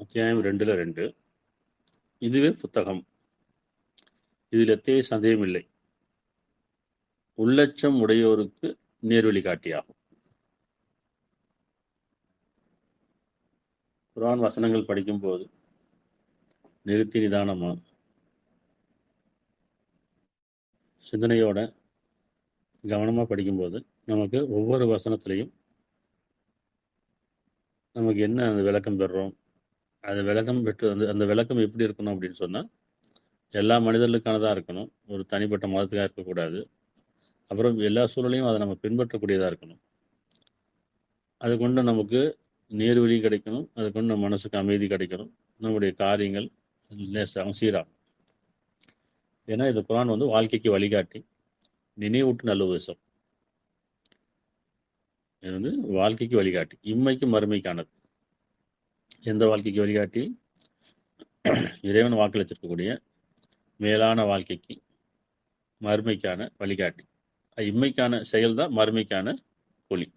அத்தியாயம் 2 இதுவே புத்தகம். இதில் எத்தகைய சந்தேகம் இல்லை. உள்ளச்சம் உடையோருக்கு நேர்வழி காட்டியாகும். குர்ஆன் வசனங்கள் படிக்கும்போது நிறுத்தி நிதானமாக சிந்தனையோட கவனமாக படிக்கும்போது நமக்கு ஒவ்வொரு வசனத்திலையும் நமக்கு என்ன அந்த விளக்கம் பெறுறோம், அது விளக்கம் பெற்று அந்த விளக்கம் எப்படி இருக்கணும் அப்படின்னு சொன்னால் எல்லா மனிதர்களுக்கானதாக இருக்கணும். ஒரு தனிப்பட்ட மதத்துக்காக இருக்கக்கூடாது. அப்புறம் எல்லா சூழலையும் அதை நம்ம பின்பற்றக்கூடியதாக இருக்கணும். அது கொண்டு நமக்கு நேர்வழி கிடைக்கணும். அது கொண்டு நம்ம மனசுக்கு அமைதி கிடைக்கணும். நம்முடைய காரியங்கள் லேசாகும், சீராகும். ஏன்னா இது குர்ஆன் வாழ்க்கைக்கு வழிகாட்டி, நினைவூட்டு நல்ல உபதேசம். இது வாழ்க்கைக்கு வழிகாட்டி, இம்மைக்கு மறுமைக்கானது. எந்த வாழ்க்கைக்கு வழிகாட்டி? இறைவன் வாக்களித்திருக்கக்கூடிய மேலான வாழ்க்கைக்கு, மறுமைக்கான வழிகாட்டி. இம்மைக்கான செயல் தான் மறுமைக்கான கூலி.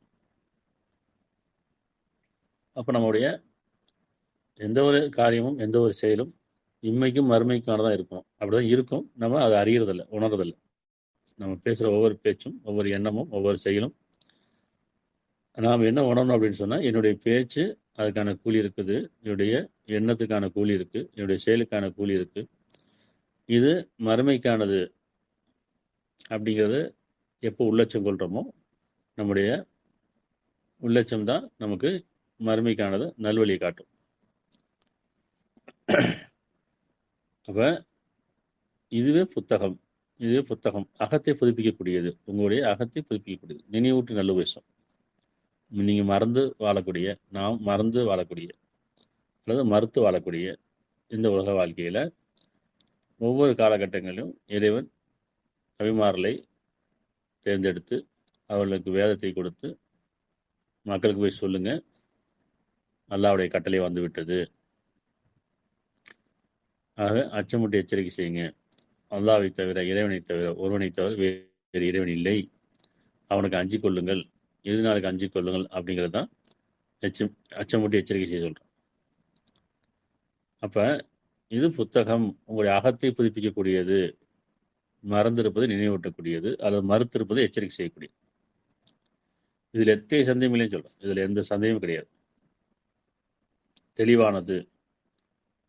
அப்போ நம்முடைய எந்த ஒரு காரியமும் எந்த ஒரு செயலும் இம்மைக்கும் மறுமைக்கானதான் இருக்கணும். அப்படிதான் இருக்கும். நம்ம அதை அறியறதில்லை, உணர்றதில்லை. நம்ம பேசுகிற ஒவ்வொரு பேச்சும், ஒவ்வொரு எண்ணமும், ஒவ்வொரு செயலும் நாம் என்ன உணரணும் அப்படின்னு சொன்னால், என்னுடைய பேச்சு அதுக்கான கூலி இருக்குது, என்னுடைய எண்ணத்துக்கான கூலி இருக்குது, என்னுடைய செயலுக்கான கூலி இருக்குது. இது மறுமைக்கானது அப்படிங்கிறது எப்போ உள்ளச்சம் கொள்கிறோமோ, நம்முடைய உள்ளச்சம் தான் நமக்கு மறுமைக்கானது நல்வழியை காட்டும். அப்போ இதுவே புத்தகம். இதுவே புத்தகம் அகத்தை புதுப்பிக்கக்கூடியது. உங்களுடைய அகத்தை புதுப்பிக்கக்கூடியது, நினைவூட்டு நல்ல உபதேசம். நீங்கள் மறந்து வாழக்கூடிய, நாம் மறந்து வாழக்கூடிய அல்லது மறுத்து வாழக்கூடிய இந்த உலக வாழ்க்கையில் ஒவ்வொரு காலகட்டங்களிலும் இறைவன் நபிமார்களை தேர்ந்தெடுத்து அவர்களுக்கு வேதத்தை கொடுத்து மக்களுக்கு போய் சொல்லுங்க, அல்லாஹ்வுடைய கட்டளை வந்து விட்டது. ஆக அச்சமுட்டி எச்சரிக்கை செய்யுங்க. அல்லாஹ்வை தவிர, இறைவனை தவிர, ஒருவனை தவிர வேறு இறைவன் இல்லை. அவனுக்கு அஞ்சி கொள்ளுங்கள், இறுதி நாளுக்கு அஞ்சி கொள்ளுங்கள் அப்படிங்கிறது தான் அச்சமுட்டி எச்சரிக்கை செய்ய சொல்கிறோம். அப்போ இது புத்தகம் உங்களுடைய அகத்தை புதுப்பிக்கக்கூடியது, மறந்திருப்பது நினைவூட்டக்கூடியது, அல்லது மறுத்திருப்பது எச்சரிக்கை செய்யக்கூடியது. இதில் எத்தகைய சந்தேகம் இல்லைன்னு சொல்கிறோம். இதில் எந்த சந்தேகமும் கிடையாது. தெளிவானது,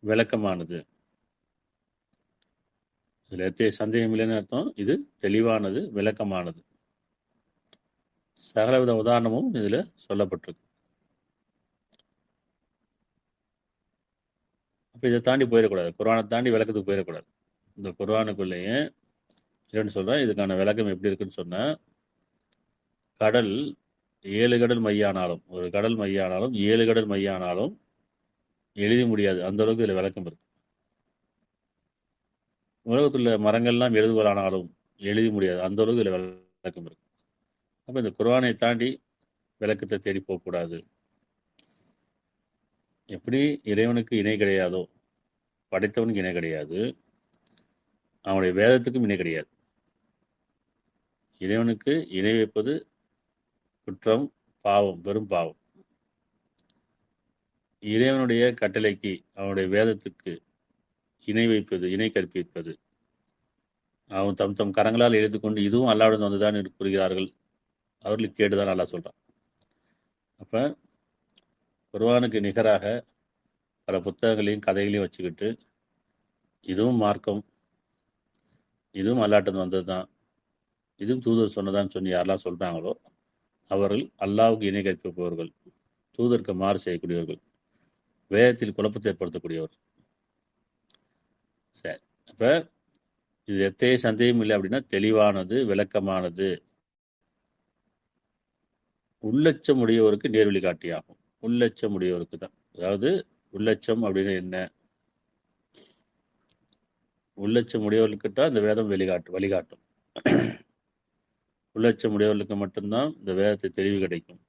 விளக்கமானது. இதில் எத்தகைய சந்தேகம் இல்லைன்னு அர்த்தம். இது தெளிவானது, விளக்கமானது. சகலவித உதாரணமும் இதில் சொல்லப்பட்டிருக்கு. அப்போ இதை தாண்டி போயிடக்கூடாது, குர்ஆனை தாண்டி விளக்கத்துக்கு போயிடக்கூடாது. இந்த குர்ஆனுக்குள்ளேயே இல்லைன்னு சொல்கிறேன். இதுக்கான விளக்கம் எப்படி இருக்குன்னு சொன்னால், கடல் 7 கடல் மையானாலும், ஒரு கடல் மையானாலும் 7 கடல் மையானாலும் எழுத முடியாது. அந்த அளவுக்கு இதில் விளக்கம் இருக்கு. உலகத்தில் மரங்கள்லாம் எழுதுகோலானாலும் எழுத முடியாது. அந்த அளவுக்கு இதில் விளக்கம் இருக்கு. அப்போ இந்த குர்ஆனை தாண்டி விளக்கத்தை தேடி போகக்கூடாது. எப்படி இறைவனுக்கு இணை கிடையாதோ, படைத்தவனுக்கு இணை கிடையாது, அவனுடைய வேதத்துக்கும் இணை கிடையாது. இறைவனுக்கு இணை வைப்பது குற்றம், பாவம், பெரும் பாவம். இறைவனுடைய கட்டளைக்கு, அவனுடைய வேதத்துக்கு இணை வைப்பது, இணை கற்பிப்பது, அவன் தம் தம் கரங்களால் எழுதி கொண்டு இதுவும் அல்லாஹ்விடம் வந்துதான் கூறுகிறார்கள், அவர்களுக்கு கேட்டுதான் அல்லாஹ் சொல்கிறான். அப்போ குர்ஆனுக்கு நிகராக பல புத்தகங்களையும் கதைகளையும் வச்சுக்கிட்டு இதுவும் மார்க்கம், இதுவும் அல்லாஹ்விடம் வந்தது தான், இதுவும் தூதர் சொன்னதான்னு சொல்லி யாரெல்லாம் சொல்கிறாங்களோ அவர்கள் அல்லாஹ்வுக்கு இணை கற்பிப்பவர்கள், தூதருக்கு மாறு செய்யக்கூடியவர்கள், வேதத்தில் குழப்பத்தை ஏற்படுத்தக்கூடியவர்கள். சரி, அப்போ இது எத்தகைய சந்தேகம் இல்லை அப்படின்னா தெளிவானது, விளக்கமானது, உள்ளச்சம் உடையவருக்கு நேர்வழி காட்டியாகும். உள்ளச்சம் உடையவருக்கு தான். அதாவது உள்ளச்சம் அப்படின்னு என்ன? உள்ளச்சம் உடையவர்களுக்கு தான் இந்த வேதம் வழிகாட்டும். உள்ளச்சம் உடையவர்களுக்கு மட்டும்தான் இந்த வேதத்தை தெளிவு கிடைக்கும்,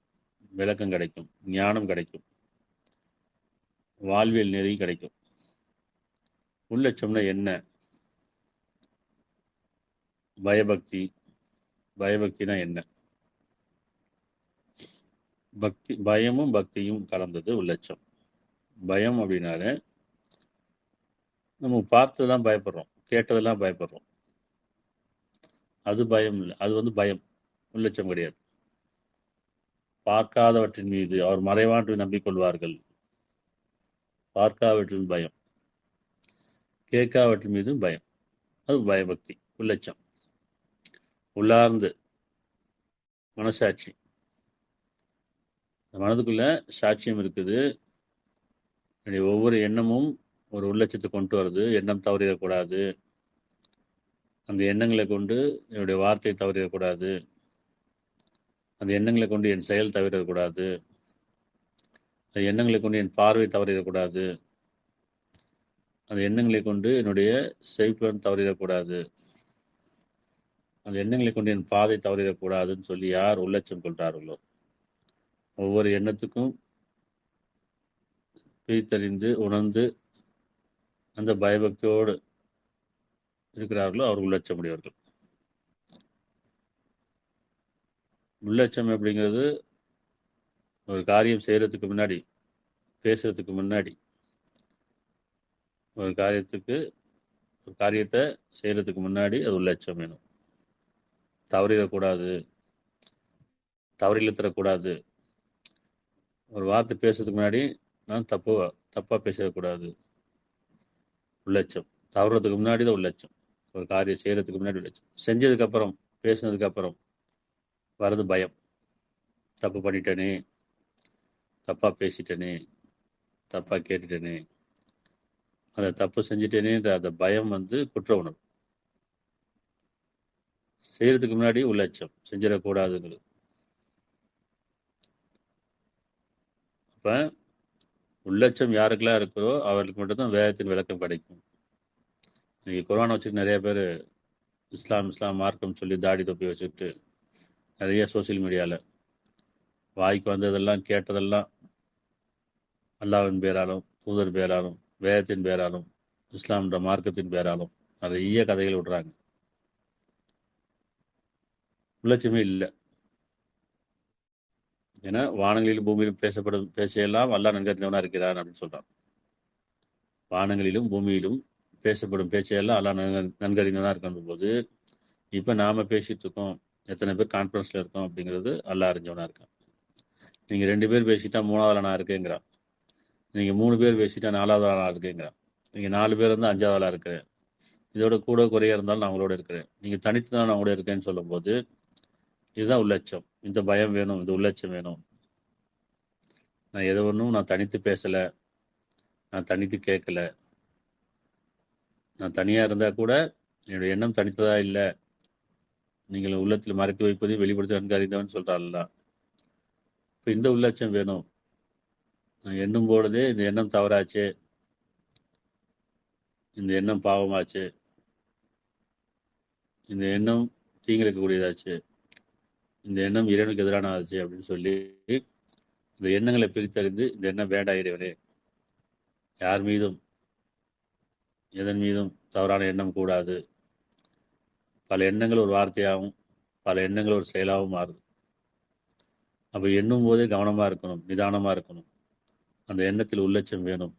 விளக்கம் கிடைக்கும், ஞானம் கிடைக்கும், வாழ்வியல் நெறி கிடைக்கும். உள்ளச்சம்னா என்ன? பயபக்தி. பயபக்தினா என்ன? பக்தி, பயமும் பக்தியும் கலந்தது உள்ளச்சம். பயம் அப்படின்னாலே நம்ம பார்த்ததெல்லாம் பயப்படுறோம், கேட்டதெல்லாம் பயப்படுறோம். அது பயம் இல்லை, அது வந்து பயம், உள்ளச்சம் கிடையாது. பார்க்காதவற்றின் மீது அவர் மறைவான்று நம்பிக்கொள்வார்கள், பார்க்காதவற்றின் பயம். கேட்காதவற்றின் மீதும் பயம், அது பயபக்தி, உள்ளச்சம். உள்ளார்ந்து மனசாட்சி, மனதுக்குள்ள சாட்சியம் இருக்குது. என்னுடைய ஒவ்வொரு எண்ணமும் ஒரு உள்ளட்சத்தை கொண்டு வருது. எண்ணம் தவறிடக்கூடாது, அந்த எண்ணங்களை கொண்டு என்னுடைய வார்த்தை தவறிடக்கூடாது, அந்த எண்ணங்களை கொண்டு என் செயல் தவறிடக்கூடாது, அந்த எண்ணங்களை கொண்டு என் பார்வை தவறிடக்கூடாது, அந்த எண்ணங்களை கொண்டு என்னுடைய செய்புலன் தவறிடக்கூடாது, அந்த எண்ணங்களை கொண்டு என் பாதை தவறிடக்கூடாதுன்னு சொல்லி யார் உள்ளச்சம் கொள்கிறார்களோ, ஒவ்வொரு எண்ணத்துக்கும் பிரித்தறிந்து உணர்ந்து அந்த பயபக்தியோடு இருக்கிறார்களோ அவர் உள்ளச்சமுடையவர்கள். உள்ளச்சம் அப்படிங்கிறது ஒரு காரியம் செய்கிறதுக்கு முன்னாடி, பேசுறதுக்கு முன்னாடி, ஒரு காரியத்தை செய்கிறதுக்கு முன்னாடி அது உள்ளச்சம் வேணும். தவறிடக்கூடாது, தவறிழத்தரக்கூடாது. ஒரு வார்த்தை பேசுறதுக்கு முன்னாடி நான் தப்பாக பேசிடக்கூடாது, உள்ளச்சம். தவறுறதுக்கு முன்னாடி தான் உள்ளச்சம். ஒரு காரியம் செய்கிறதுக்கு முன்னாடி உள்ளச்சம். செஞ்சதுக்கப்புறம், பேசுனதுக்கப்புறம் வர்றது பயம். தப்பு பண்ணிட்டேனே, தப்பாக பேசிட்டேனே, தப்பாக கேட்டுட்டேனே, அந்த தப்பு செஞ்சுட்டேனேன்ற அந்த பயம் வந்து குற்ற உணர்வு. செய்கிறதுக்கு முன்னாடி உள்ளச்சம், செஞ்சிடக்கூடாதுங்கிறது. அப்போ உள்ளச்சம் யாருக்கெல்லாம் இருக்கிறோ அவர்களுக்கு மட்டும்தான் வேதத்தின் விளக்கம் கிடைக்கும். இன்னைக்கு குர்ஆனை வச்சுட்டு நிறைய பேர் இஸ்லாம் மார்க்கம் சொல்லி தாடி தொப்பி வச்சுக்கிட்டு நிறைய சோசியல் மீடியாவில் வாய்க்கு வந்ததெல்லாம் கேட்டதெல்லாம் அல்லாஹ்வின் பேராலும், தூதர் பேராலும், வேதத்தின் பேராலும், இஸ்லாம்ன்ற மார்க்கத்தின் பேராலும் நிறைய கதைகள் விடுறாங்க. உள்ளச்சமே இல்லை. ஏன்னா வானங்களிலும் பூமியிலும் பேசப்படும் பேச்சையெல்லாம் அல்லாஹ் நன்கறிந்தவனா இருக்கிறான் அப்படின்னு சொல்றான். வானங்களிலும் பூமியிலும் பேசப்படும் பேச்சையெல்லாம் அல்லாஹ் நன்கறிந்தவனா இருக்கின்ற போது இப்போ நாம பேசிட்டு இருக்கோம், எத்தனை பேர் கான்ஃபரன்ஸ்ல இருக்கோம் அப்படிங்கிறது அல்லாஹ் அறிஞ்சவனா இருக்கான். நீங்க 2 பேர் பேசிட்டா 3வது நான் இருக்கேங்கிறான். நீங்க 3 பேர் பேசிட்டா 4வது நான் இருக்கேங்கிறான். நீங்க 4 பேர் இருந்தால் 5வது இருக்கிறேன். இதோட கூட குறைய இருந்தாலும் நான் உங்களோட இருக்கிறேன். நீங்க தனித்து தான் நான் கூட இருக்கேன்னு சொல்லும் போது இதுதான் உள்ளச்சம். இந்த பயம் வேணும், இந்த உள்ளச்சம் வேணும். நான் எதை ஒன்றும் நான் தனித்து பேசலை, நான் தனித்து கேட்கல, நான் தனியாக இருந்தால் கூட என்னுடைய எண்ணம் தனித்ததா இல்லை, நீங்கள் உள்ளத்தில் மறைத்து வைப்பதையும் வெளிப்படுத்த நன்கறிந்தவன் சொல்கிறாள்ல. இப்போ இந்த உள்ளச்சம் வேணும். நான் எண்ணும் பொழுதே இந்த எண்ணம் தவறாச்சு, இந்த எண்ணம் பாவமாச்சு, இந்த எண்ணம் தீங்கிழக்கக்கூடியதாச்சு, இந்த எண்ணம் இறைவனுக்கு எதிரான ஆச்சு அப்படின்னு சொல்லி இந்த எண்ணங்களை பிரித்தறிந்து இந்த எண்ணம் வேண்டாம் இறைவனே, யார் மீதும் எதன் மீதும் தவறான எண்ணம் கூடாது. பல எண்ணங்கள் ஒரு வார்த்தையாகவும் பல எண்ணங்கள் ஒரு செயலாகவும் மாறுது. அப்போ எண்ணும் போதே கவனமாக இருக்கணும், நிதானமாக இருக்கணும். அந்த எண்ணத்தில் உள்ளச்சம் வேணும்.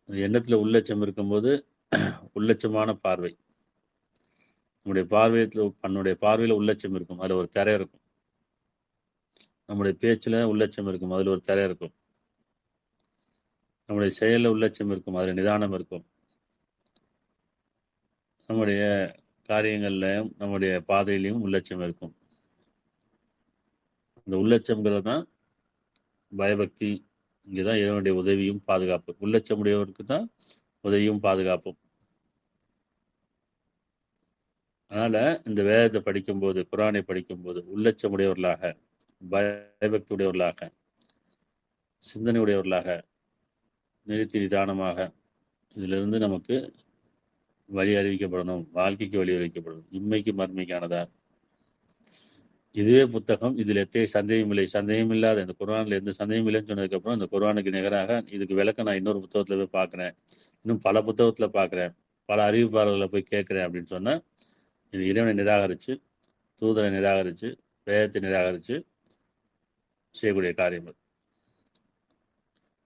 அந்த எண்ணத்தில் உள்ளச்சம் இருக்கும்போது உள்ளச்சமான பார்வை, நம்முடைய பார்வையில் உள்ளச்சம் இருக்கும், அதில் ஒரு திரை இருக்கும். நம்முடைய பேச்சில் உள்ளச்சம் இருக்கும், அதில் ஒரு திரை இருக்கும். நம்முடைய செயலில் உள்ளச்சம் இருக்கும், அதில் நிதானம் இருக்கும். நம்முடைய காரியங்கள்லையும் நம்முடைய பாதையிலையும் உள்ளச்சம் இருக்கும். அந்த உள்ளச்சம்ங்கிறது தான் பயபக்தி. இங்கே தான் இறைவனுடைய உதவியும் பாதுகாப்பு. உள்ளச்சமுடையவருக்கு தான் உதவியும் பாதுகாப்பும். அதனால இந்த வேதத்தை படிக்கும்போது, குர்ஆனை படிக்கும்போது உள்ளச்சமுடையவர்களாக, பயபக்தி உடையவர்களாக, சிந்தனை உடையவர்களாக, நிறுத்தி நிதானமாக இதிலிருந்து நமக்கு வழி அறிவிக்கப்படணும், வாழ்க்கைக்கு வழி அறிவிக்கப்படணும், இம்மைக்கு மர்மைக்கானதா. இதுவே புத்தகம், இதில் எத்தனை சந்தேகம் இல்லாத இந்த குர்ஆனில் எந்த சந்தேகம் இல்லைன்னு சொன்னதுக்கப்புறம் இந்த குர்ஆனுக்கு நிகராக இதுக்கு விளக்கம் நான் இன்னொரு புத்தகத்தில் போய் பார்க்குறேன், இன்னும் பல புத்தகத்தில் பார்க்குறேன், பல அறிவிப்பாளர்களை போய் கேட்குறேன் அப்படின்னு சொன்னால் இது இறைவனை நிராகரித்து, தூதரை நிராகரித்து, வேதத்தை நிராகரித்து செய்யக்கூடிய காரியங்கள்.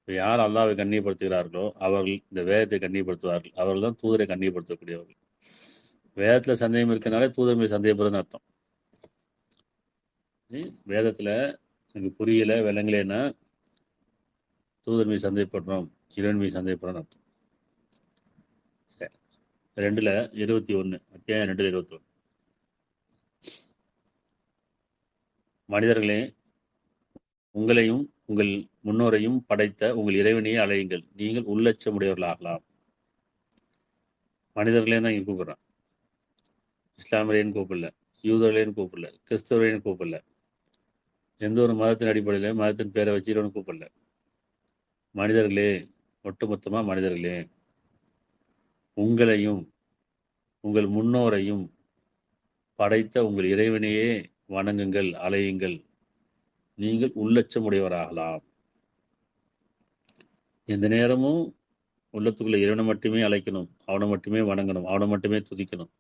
இப்போ யார் அல்லாவை கண்ணியப்படுத்துகிறார்களோ அவர்கள் இந்த வேதத்தை கண்ணியப்படுத்துவார்கள். அவர்கள் தான் தூதரை கண்ணியப்படுத்தக்கூடியவர்கள். வேதத்தில் சந்தேகம் இருக்கனாலே தூதர் மீது சந்தேகப்படுறதுன்னு அர்த்தம். வேதத்தில் எனக்கு புரியல விளங்கலைன்னா தூதர் மீது சந்தேகப்படுறோம், இறைவன் மீது சந்தேகப்படுறோம்னு அர்த்தம். சரி, 2:21 அத்தியாயம் 2:21. மனிதர்களே, உங்களையும் உங்கள் முன்னோரையும் படைத்த உங்கள் இறைவனையே அழையுங்கள், நீங்கள் உள்ளச்சமுடையவர்களாகலாம். மனிதர்களே தான் இங்கே கூப்பிடுறான். இஸ்லாமியரையும் கூப்பிடல, யூதர்களையும் கூப்பிடல, கிறிஸ்தவரையும் கூப்பிடல, எந்த ஒரு மதத்தின் அடிப்படையில் மதத்தின் பேரை வச்சு இறைவன் கூப்பிடல. மனிதர்களே, ஒட்டுமொத்தமாக மனிதர்களே, உங்களையும் உங்கள் முன்னோரையும் படைத்த உங்கள் இறைவனையே வணங்குங்கள், அலையுங்கள், நீங்கள் உள்ளச்சமுடையவராகலாம். எந்த நேரமும் உள்ளத்துக்குள்ள இறைவனை மட்டுமே அழைக்கணும், அவனை மட்டுமே வணங்கணும், அவனை மட்டுமே துதிக்கணும்,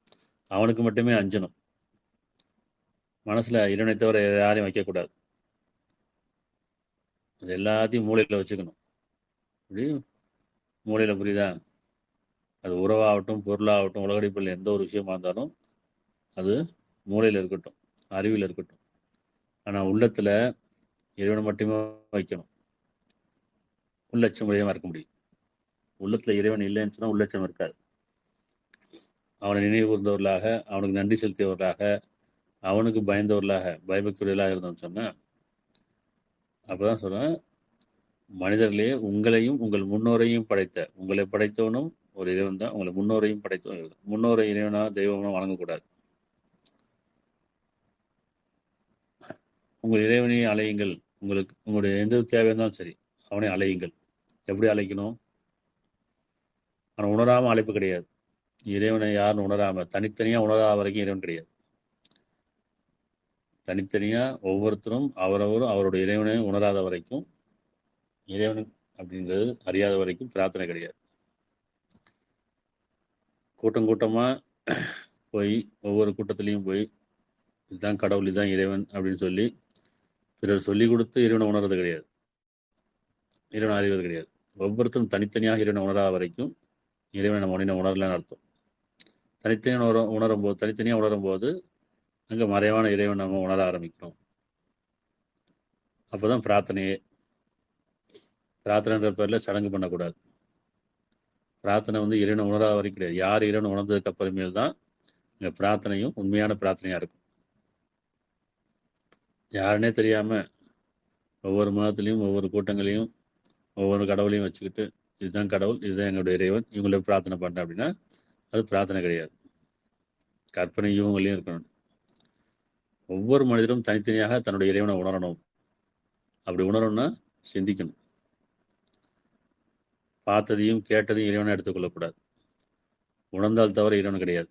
அவனுக்கு மட்டுமே அஞ்சணும். மனசுல இறைவனை தவிர யாரையும் வைக்கக்கூடாது. அது எல்லாத்தையும் மூளையில் வச்சுக்கணும். அப்படி மூளையில் புரியுதா? அது உறவாகட்டும், பொருளாகட்டும், உலகடிப்பில் எந்த ஒரு விஷயமா இருந்தாலும் அது மூளையில் இருக்கட்டும், அறிவில் இருக்கட்டும். ஆனால் உள்ளத்தில் இறைவனை மட்டுமே வைக்கணும். உள்ளட்சம் உடையமாக இருக்க முடியும். உள்ளத்தில் இறைவன் இல்லைன்னு சொன்னால் உள்ளட்சம் இருக்காது. அவனை நினைவு கூர்ந்தவர்களாக, அவனுக்கு நன்றி செலுத்தியவர்களாக, அவனுக்கு பயந்தவர்களாக, பயபக்தியுடையவர்களாக இருந்தோம்னு சொன்னால் அப்போ தான் சொல்கிறேன், மனிதர்களே, உங்களையும் உங்கள் முன்னோரையும் படைத்த, உங்களை படைத்தவனும் ஒரு இறைவன் தான், உங்களை முன்னோரையும் படைத்தவன் இறைவன். முன்னோரை இறைவனா தெய்வம்னா வணங்கக்கூடாது. உங்கள் இறைவனையும் அலையுங்கள். உங்களுக்கு உங்களுடைய எந்த தேவை இருந்தாலும் சரி, அவனை அலையுங்கள். எப்படி அழைக்கணும்? ஆனால் உணராமல் அழைப்பு கிடையாது. இறைவனை யாருன்னு உணராமல், தனித்தனியாக உணராத வரைக்கும் இறைவன் கிடையாது. தனித்தனியாக ஒவ்வொருத்தரும் அவரவரும் அவருடைய இறைவனை உணராத வரைக்கும், இறைவன் அப்படின்றது அறியாத வரைக்கும் பிரார்த்தனை கிடையாது. கூட்டம் கூட்டமாக போய் ஒவ்வொரு கூட்டத்திலையும் போய் இதுதான் கடவுள், இதுதான் இறைவன் அப்படின்னு சொல்லி பிறர் சொல்லிக் கொடுத்து இறைவனை உணர்றது கிடையாது, இறைவனை அறிவது கிடையாது. ஒவ்வொருத்தரும் தனித்தனியாக இறைவனை உணராத வரைக்கும் இறைவனை நம்ம உணரலன்னு அர்த்தம். தனித்தனியாக உணரும் போது அங்கே மறைவான இறைவன் நம்ம உணர ஆரம்பிக்கிறோம். அப்போ தான் பிரார்த்தனையே. பிரார்த்தனைன்ற பேரில் சடங்கு பண்ணக்கூடாது. பிரார்த்தனை இறைவனை உணராத வரைக்கும் கிடையாது. யார் இறைவனை உணர்ந்ததுக்கு அப்புறமேல் தான் இங்கே பிரார்த்தனையும் உண்மையான பிரார்த்தனையாக இருக்கும். யாருன்னே தெரியாமல் ஒவ்வொரு மதத்துலேயும் ஒவ்வொரு கூட்டங்களையும் ஒவ்வொரு கடவுளையும் வச்சுக்கிட்டு இதுதான் கடவுள், இதுதான் எங்களுடைய இறைவன், இவங்கள பிரார்த்தனை பண்ணுறேன் அப்படின்னா அது பிரார்த்தனை கிடையாது. கற்பனை இவங்களையும் இருக்கணும். ஒவ்வொரு மனிதரும் தனித்தனியாக தன்னுடைய இறைவனை உணரணும். அப்படி உணரணும்னா சிந்திக்கணும். பார்த்ததையும் கேட்டதையும் இறைவனை எடுத்துக்கொள்ளக்கூடாது. உணர்ந்தால் தவிர இறைவன் கிடையாது.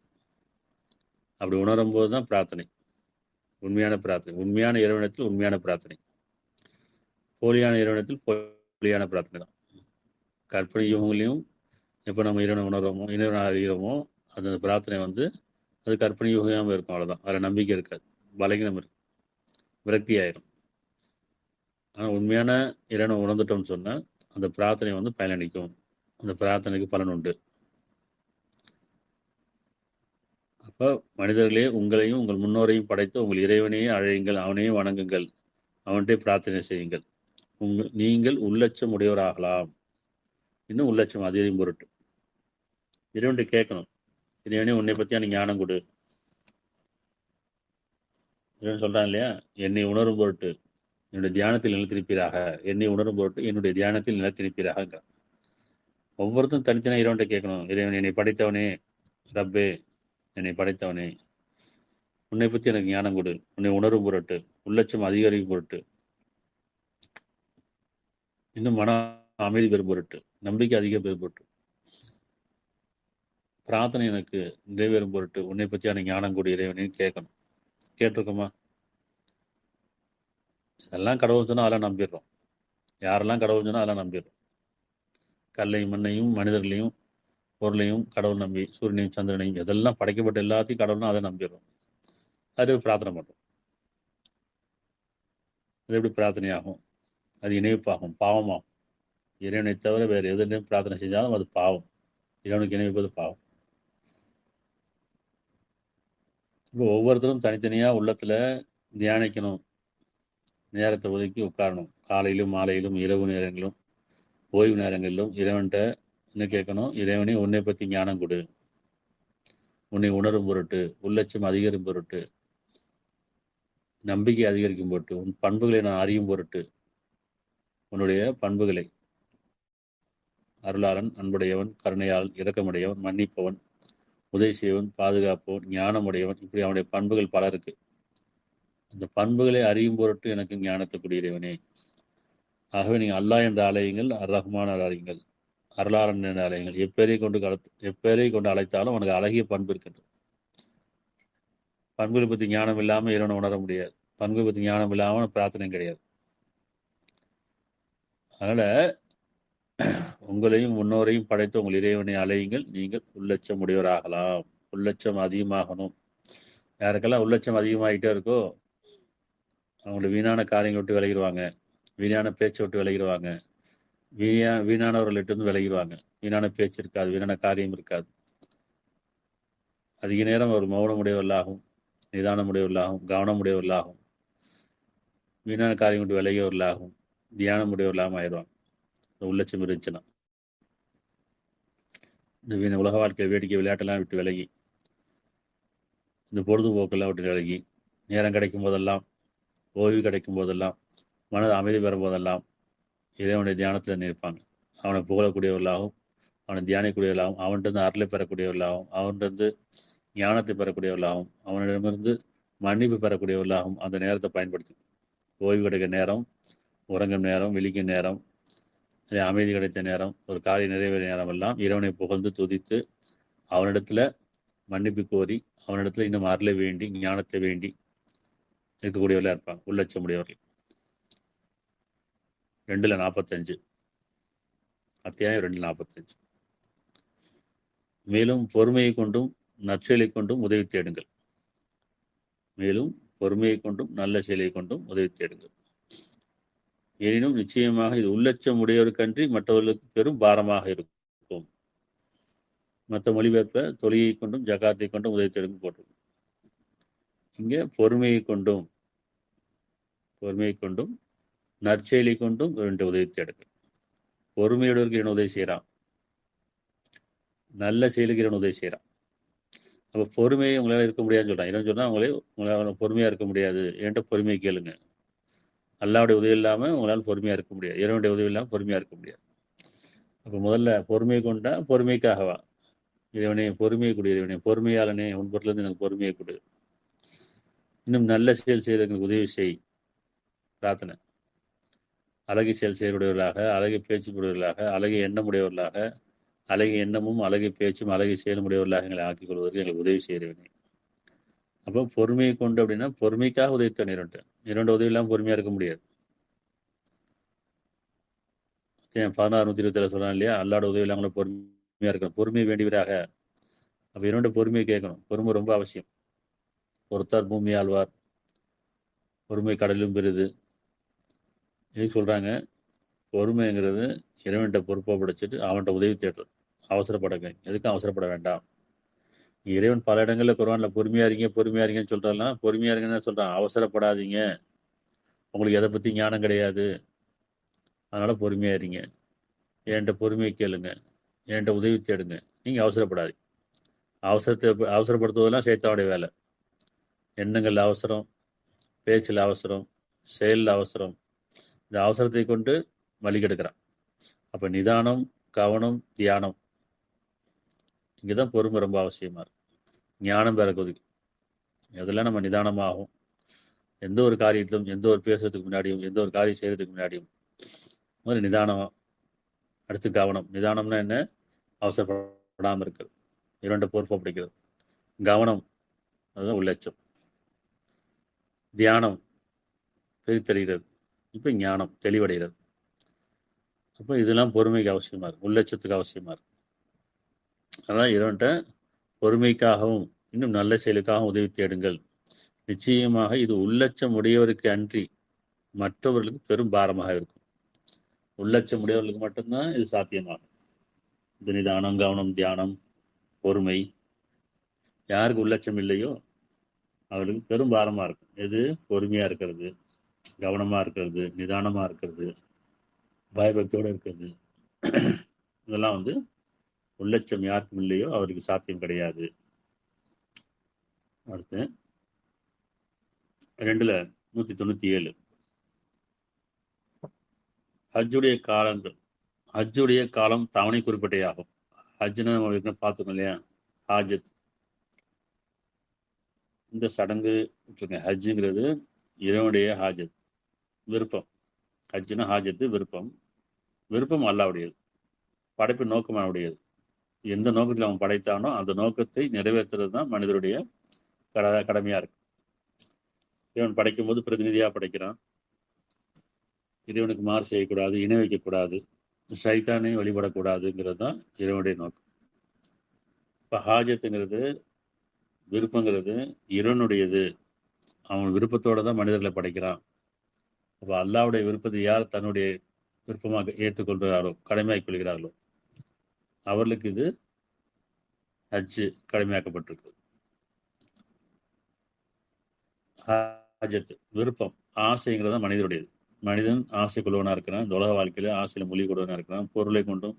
அப்படி உணரும் போது தான் பிரார்த்தனை, உண்மையான பிரார்த்தனை. உண்மையான இறைவனத்தில் உண்மையான பிரார்த்தனை, போலியான இறைவனத்தில் போலியான பிரார்த்தனை தான். கற்பனை யுகங்களையும் எப்போ நம்ம இறைவனை உணர்வோமோ, இறைவனை அறிகிறோமோ, அந்த பிரார்த்தனை அது கற்பனை யுகமாக இருக்கும். அவ்வளோதான். அதில் நம்பிக்கை இருக்காது, பலகீனம் இருக்கு, விரக்தி ஆயிரும். ஆனால் உண்மையான இறைவனை உணர்ந்துட்டோம்னு சொன்னால் அந்த பிரார்த்தனை பயனளிக்கும். அந்த பிரார்த்தனைக்கு பலன் உண்டு. அப்போ மனிதர்களே, உங்களையும் உங்கள் முன்னோரையும் படைத்து உங்கள் இறைவனையே அழையுங்கள், அவனையும் வணங்குங்கள், அவன்கிட்டே பிரார்த்தனை செய்யுங்கள், நீங்கள் உள்ளட்சம் உடையவராகலாம். இன்னும் உள்ளட்சம் அதிகம் பொருட்டு இறைவன்கிட்ட கேட்கணும். இறைவனே, உன்னை பற்றியா நீ ஞானம் கொடு. இறைவன் சொல்கிறான் இல்லையா, என்னை உணரும் பொருட்டு என்னுடைய தியானத்தில் நிலைத்திருப்பீராக, என்னை உணரும் பொருட்டு என்னுடைய தியானத்தில் நிலைத்திருப்பீராக. ஒவ்வொருத்தரும் தனித்தனியாக இறைவன்கிட்ட கேட்கணும். இறைவன், என்னை படைத்தவனே, ரப்பே, என்னை படைத்தவனே, உன்னை பற்றி எனக்கு ஞானம் கொடு, உன்னை உணரும் பொருட்டு, உள்ளட்சம் அதிகரிக்கும் பொருட்டு, இன்னும் மன அமைதி பெறும் பொருட்டு, நம்பிக்கை அதிக பெறும் பொருட்டு, பிரார்த்தனை எனக்கு நிறைவேறும் பொருட்டு உன்னை பற்றி எனக்கு ஞானம் கொடு இறைவனையும் கேட்கணும். கேட்டிருக்கோமா? இதெல்லாம் கடவுள் சொன்னால் அதெல்லாம் நம்பிடுறோம். யாரெல்லாம் கடவுள் சொன்னால் அதெல்லாம் நம்பிடுறோம். கல்லையும் மண்ணையும் மனிதர்களையும் பொருளையும் கடவுள் நம்பி, சூரியனையும் சந்திரனையும் எதெல்லாம் படைக்கப்பட்ட எல்லாத்தையும் கடவுள்னா அதை நம்பிடுறோம். அது பிரார்த்தனை பண்ணுறோம். அது எப்படி பிரார்த்தனையாகும்? அது இணைப்பாகும், பாவமாகும். இறைவனை தவிர வேறு எதுலையும் பிரார்த்தனை செஞ்சாலும் அது பாவம். இறைவனுக்கு இணைப்பது பாவம். இப்போ ஒவ்வொருத்தரும் தனித்தனியாக உள்ளத்தில் தியானிக்கணும், நேரத்தை ஒதுக்கி உட்காரணும். காலையிலும் மாலையிலும் இரவு நேரங்களிலும் ஓய்வு நேரங்களிலும் இறைவன்கிட்ட என்ன கேட்கணும்? இறைவனே, உன்னை பற்றி ஞானம் கொடு, உன்னை உணரும் பொருட்டு, உள்ளட்சம் அதிகரிக்கும் பொருட்டு, நம்பிக்கை அதிகரிக்கும் பொருட்டு, உன் பண்புகளை நான் அறியும் பொருட்டு, உன்னுடைய பண்புகளை, அருளாளன், அன்புடையவன், கருணையாளன், இரக்கமுடையவன், மன்னிப்பவன், உதவி செய்வன், பாதுகாப்பவன், ஞானமுடையவன், இப்படி அவனுடைய பண்புகள் பல இருக்கு. அந்த பண்புகளை அறியும் பொருட்டு எனக்கு ஞானத்தை கொடு இறைவனே. ஆகவே நீங்கள் அல்லாஹ் என்ற அலையுங்கள், ரஹ்மான் அலையுங்கள், அருளாளன் என்ற அலையுங்கள். எப்பேரை கொண்டு அழைத்தாலும் உனக்கு அழகிய பண்பு இருக்கின்றது. பண்புகளை பற்றி ஞானம் இல்லாமல் இறைவனை உணர முடியாது. பண்புகளை பற்றி ஞானம் இல்லாமல் பிரார்த்தனையும் கிடையாது. அதனால உங்களையும் முன்னோரையும் படைத்த உங்கள் இறைவனை அலையுங்கள், நீங்கள் உள்ளட்சம் உடையவராகலாம். உள்ளட்சம் அதிகமாகணும். யாருக்கெல்லாம் உள்ளட்சம் அதிகமாகிட்டே இருக்கோ அவங்கள வீணான காரியங்களை விட்டு விலகிடுவாங்க, வீணான பேச்சை விட்டு விலகிடுவாங்க, வீணானவர்கள்ட்ட விலகிடுவாங்க. வீணான பேச்சு இருக்காது, வீணான காரியம் இருக்காது. அதிக நேரம் ஒரு மௌனமுடையவர்களாகும், நிதானமுடையவர்களாகும், கவனமுடையவர்களாகும், வீணான காரியம் விட்டு விலகியவர்களாகும், தியானமுடையவர்களாகவும் ஆயிடுவாங்க. உள்ளட்சம் இருந்துச்சுன்னா இந்த வீண உலக வாழ்க்கை வேடிக்கை விளையாட்டெல்லாம் விட்டு விலகி, இந்த பொழுதுபோக்கெல்லாம் விட்டு விலகி, நேரம் கிடைக்கும் போதெல்லாம், ஓய்வு கிடைக்கும் போதெல்லாம், மனது அமைதி பெறும் போதெல்லாம் இறைவனுடைய தியானத்தில் நிற்பாங்க. அவனை புகழக்கூடியவர்களாகவும், அவனை தியானிக்கூடியவர்களாகவும், அவன்கிட்ட அருளை பெறக்கூடியவர்களாகவும், அவன்கிட்ட ஞானத்தை பெறக்கூடியவர்களாகவும், அவனிடமிருந்து மன்னிப்பு பெறக்கூடியவர்களாகவும் அந்த நேரத்தை பயன்படுத்தி, ஓய்வு கிடைக்க நேரம், உறங்கும் நேரம், விழிக்கும் நேரம், அமைதி கிடைத்த நேரம், ஒரு காரியம் நிறைவேறிய நேரம் எல்லாம் இறைவனை புகழ்ந்து துதித்து அவனிடத்துல மன்னிப்பு கோரி அவனிடத்துல இன்னும் அருளை வேண்டி ஞானத்தை வேண்டி இருக்கக்கூடியவர்களாக இருப்பாங்க. உள்ளட்சமுடையவர்கள். 2:45 அத்தியாயம் 2:45. மேலும் பொறுமையை கொண்டும் நற்செயலை கொண்டும் உதவி தேடுங்கள். மேலும் பொறுமையை கொண்டும் நல்ல செயலை கொண்டும் உதவி தேடுங்கள். எனினும் நிச்சயமாக இது உள்ளட்சம் உடையவருக்கன்றி மற்றவர்களுக்கு பெரும் பாரமாக இருக்கும். மற்ற மொழிபெயர்ப்ப தொழிலை கொண்டும் ஜகாத்தை கொண்டும் உதவி தேடுங்க போட்டிருக்கும். இங்கே பொறுமையை கொண்டும் நற்செயலை கொண்டும் உதவி தேடுங்கள். பொறுமையுடையவருக்கு என்ன உதவி செய்யறான், நல்ல செயலுக்கு என்ன உதவி செய்யறான். அப்போ பொறுமையை உங்களால் இருக்க முடியாதுன்னு சொல்றான். என்ன சொன்னா உங்களால் பொறுமையா இருக்க முடியாது, என்கிட்ட பொறுமையை கேளுங்க. அல்லாவுடைய உதவி இல்லாமல் உங்களால் பொறுமையாக இருக்க முடியாது, இறைவனுடைய உதவி இல்லாமல் பொறுமையாக இருக்க முடியாது. அப்போ முதல்ல பொறுமையை கொண்டா பொறுமைக்காகவா, இறைவனே பொறுமையை கொடு, இறைவனே பொறுமையாளனே உன் பொருளிலிருந்து எனக்கு பொறுமையை கொடு, இன்னும் நல்ல செயல் செய்வதற்கு உதவி செய், பிரார்த்தனை. அழகிய செயல் செய்யக்கூடியவர்களாக, அழகிய பேச்சு உடையவர்களாக, அழகிய எண்ணம் உடையவர்களாக, அழகிய எண்ணமும் அழகிய பேச்சும் அழகிய செயலும் உடையவர்களாக எங்களை ஆக்கிக் கொள்வதற்கு எங்களுக்கு உதவி செய்கிறவனே. அப்போ பொறுமையை கொண்டு அப்படின்னா பொறுமைக்காக உதவித்தான் இரண்டு உதவி இல்லாமல் பொறுமையாக இருக்க முடியாது. 16:127 சொல்றான் இல்லையா, அல்லாட உதவி இல்லாமல பொறுமையாக இருக்கணும், பொறுமை வேண்டியவராக. அப்போ இரண்டு பொறுமையை கேட்கணும். பொறுமை ரொம்ப அவசியம். பொறுத்தார் பூமி ஆழ்வார், பொறுமை கடலும் பெறுது. எதுக்கு சொல்றாங்க? பொறுமைங்கிறது இறைவன்கிட்ட பொறுப்பை படைச்சிட்டு அவன்கிட்ட உதவி தேடுறது. அவசரப்படங்க, எதுக்கும் அவசரப்பட வேண்டாம். இறைவன் பல இடங்களில் குர்ஆன்ல பொறுமையா இருங்கன்னு சொல்றாலாம். பொறுமையா இருங்கன்னு சொல்றான், அவசரப்படாதீங்க, உங்களுக்கு எதை பத்தி ஞானம் கிடையாது, அதனால பொறுமையா இருங்க, என்கிட்ட பொறுமையை கேளுங்க, என்கிட்ட உதவி தேடுங்க, நீங்க அவசரப்படாதீங்க. அவசரப்படுத்துவதெல்லாம் சைத்தானுடைய வேலை. எண்ணங்கள் அவசரம், பேச்சில் அவசரம், செயலில் அவசரம், இந்த அவசரத்தை கொண்டு வழி கெடுக்கிறான். அப்ப நிதானம், கவனம், தியானம், இங்கதான் பொறுமை ரொம்ப அவசியமா இருக்கு. ஞானம் பெற கொதிக்கும். இதெல்லாம் நம்ம நிதானமாகும். எந்த ஒரு காரியத்திலும், எந்த ஒரு பேசுறதுக்கு முன்னாடியும், எந்த ஒரு காரியம் செய்யறதுக்கு முன்னாடியும் முதல்ல நிதானம், அடுத்து கவனம். நிதானம்னா என்ன? அவசரப்படாமல் இருக்கிறது, இரண்டு பொறுப்பை பிடிக்கிறது. கவனம், அதுதான் உள்ளட்சம். தியானம், பிரித்தறிகிறது. இப்போ ஞானம், தெளிவடைகிறது. அப்போ இதெல்லாம் பொறுமைக்கு அவசியமா இருக்கு, உள்ளட்சத்துக்கு அவசியமா இருக்கு. அதனால் இறைவன்கிட்ட பொறுமைக்காகவும் இன்னும் நல்ல செயலுக்காகவும் உதவி தேடுங்கள். நிச்சயமாக இது உள்ளட்சம் உடையவருக்கு அன்றி மற்றவர்களுக்கு பெரும் பாரமாக இருக்கும். உள்ளட்சம் உடையவர்களுக்கு மட்டும்தான் இது சாத்தியமாகும். இது நிதானம், கவனம், தியானம், பொறுமை. யாருக்கு உள்ளட்சம் இல்லையோ அவருக்கு பெரும் பாரமா இருக்கும். எது? பொறுமையா இருக்கிறது, கவனமா இருக்கிறது, நிதானமா இருக்கிறது, பயபக்தியோடு இருக்கிறது. இதெல்லாம் உள்ளட்சம் யாருக்கும் இல்லையோ அவருக்கு சாத்தியம் கிடையாது. அடுத்து 197 ஹஜ்ஜுடைய காலங்கள். ஹஜ்ஜுடைய காலம் தவணை குறிப்பிட்டையாகும். ஹஜ்ஜுன்னு நம்ம ஏற்கனவே பார்த்துக்கோம் இல்லையா? ஹாஜத், இந்த சடங்கு ஹஜ்ஜுங்கிறது இறைவனுடைய ஹாஜத், விருப்பம். ஹஜ்ஜுனா ஹாஜத்து, விருப்பம். விருப்பம் அல்லாவுடையது, படைப்பு நோக்கமானுடையது. எந்த நோக்கத்தில் அவன் படைத்தானோ அந்த நோக்கத்தை நிறைவேற்றுறது தான் மனிதருடைய கடமையாக இருக்கு. இறைவன் படைக்கும் போது பிரதிநிதியாக படைக்கிறான். இறைவனுக்கு மாறு செய்யக்கூடாது, இணை வைக்கக்கூடாது, சைத்தானை வழிபடக்கூடாதுங்கிறது தான் இறைவனுடைய நோக்கம். இப்போ ஹாஜத்துங்கிறது, விருப்பங்கிறது இறைவனுடையது. அவன் விருப்பத்தோடு தான் மனிதர்களை படைக்கிறான். அப்போ அல்லாவுடைய விருப்பத்தை யார் தன்னுடைய விருப்பமாக ஏற்றுக்கொள்கிறாரோ, கடமையாக்கிக் கொள்கிறார்களோ அவர்களுக்கு இது ஹஜ்ஜு கடமையாக்கப்பட்டிருக்கு. ஹாஜத்து, விருப்பம், ஆசைங்கிறது தான் மனிதனுடையது. மனிதன் ஆசை கொள்வனாக இருக்கிறான். இந்த உலக வாழ்க்கையில் ஆசையில் மொழி கொள்வனாக இருக்கிறான். பொருளை கொண்டும்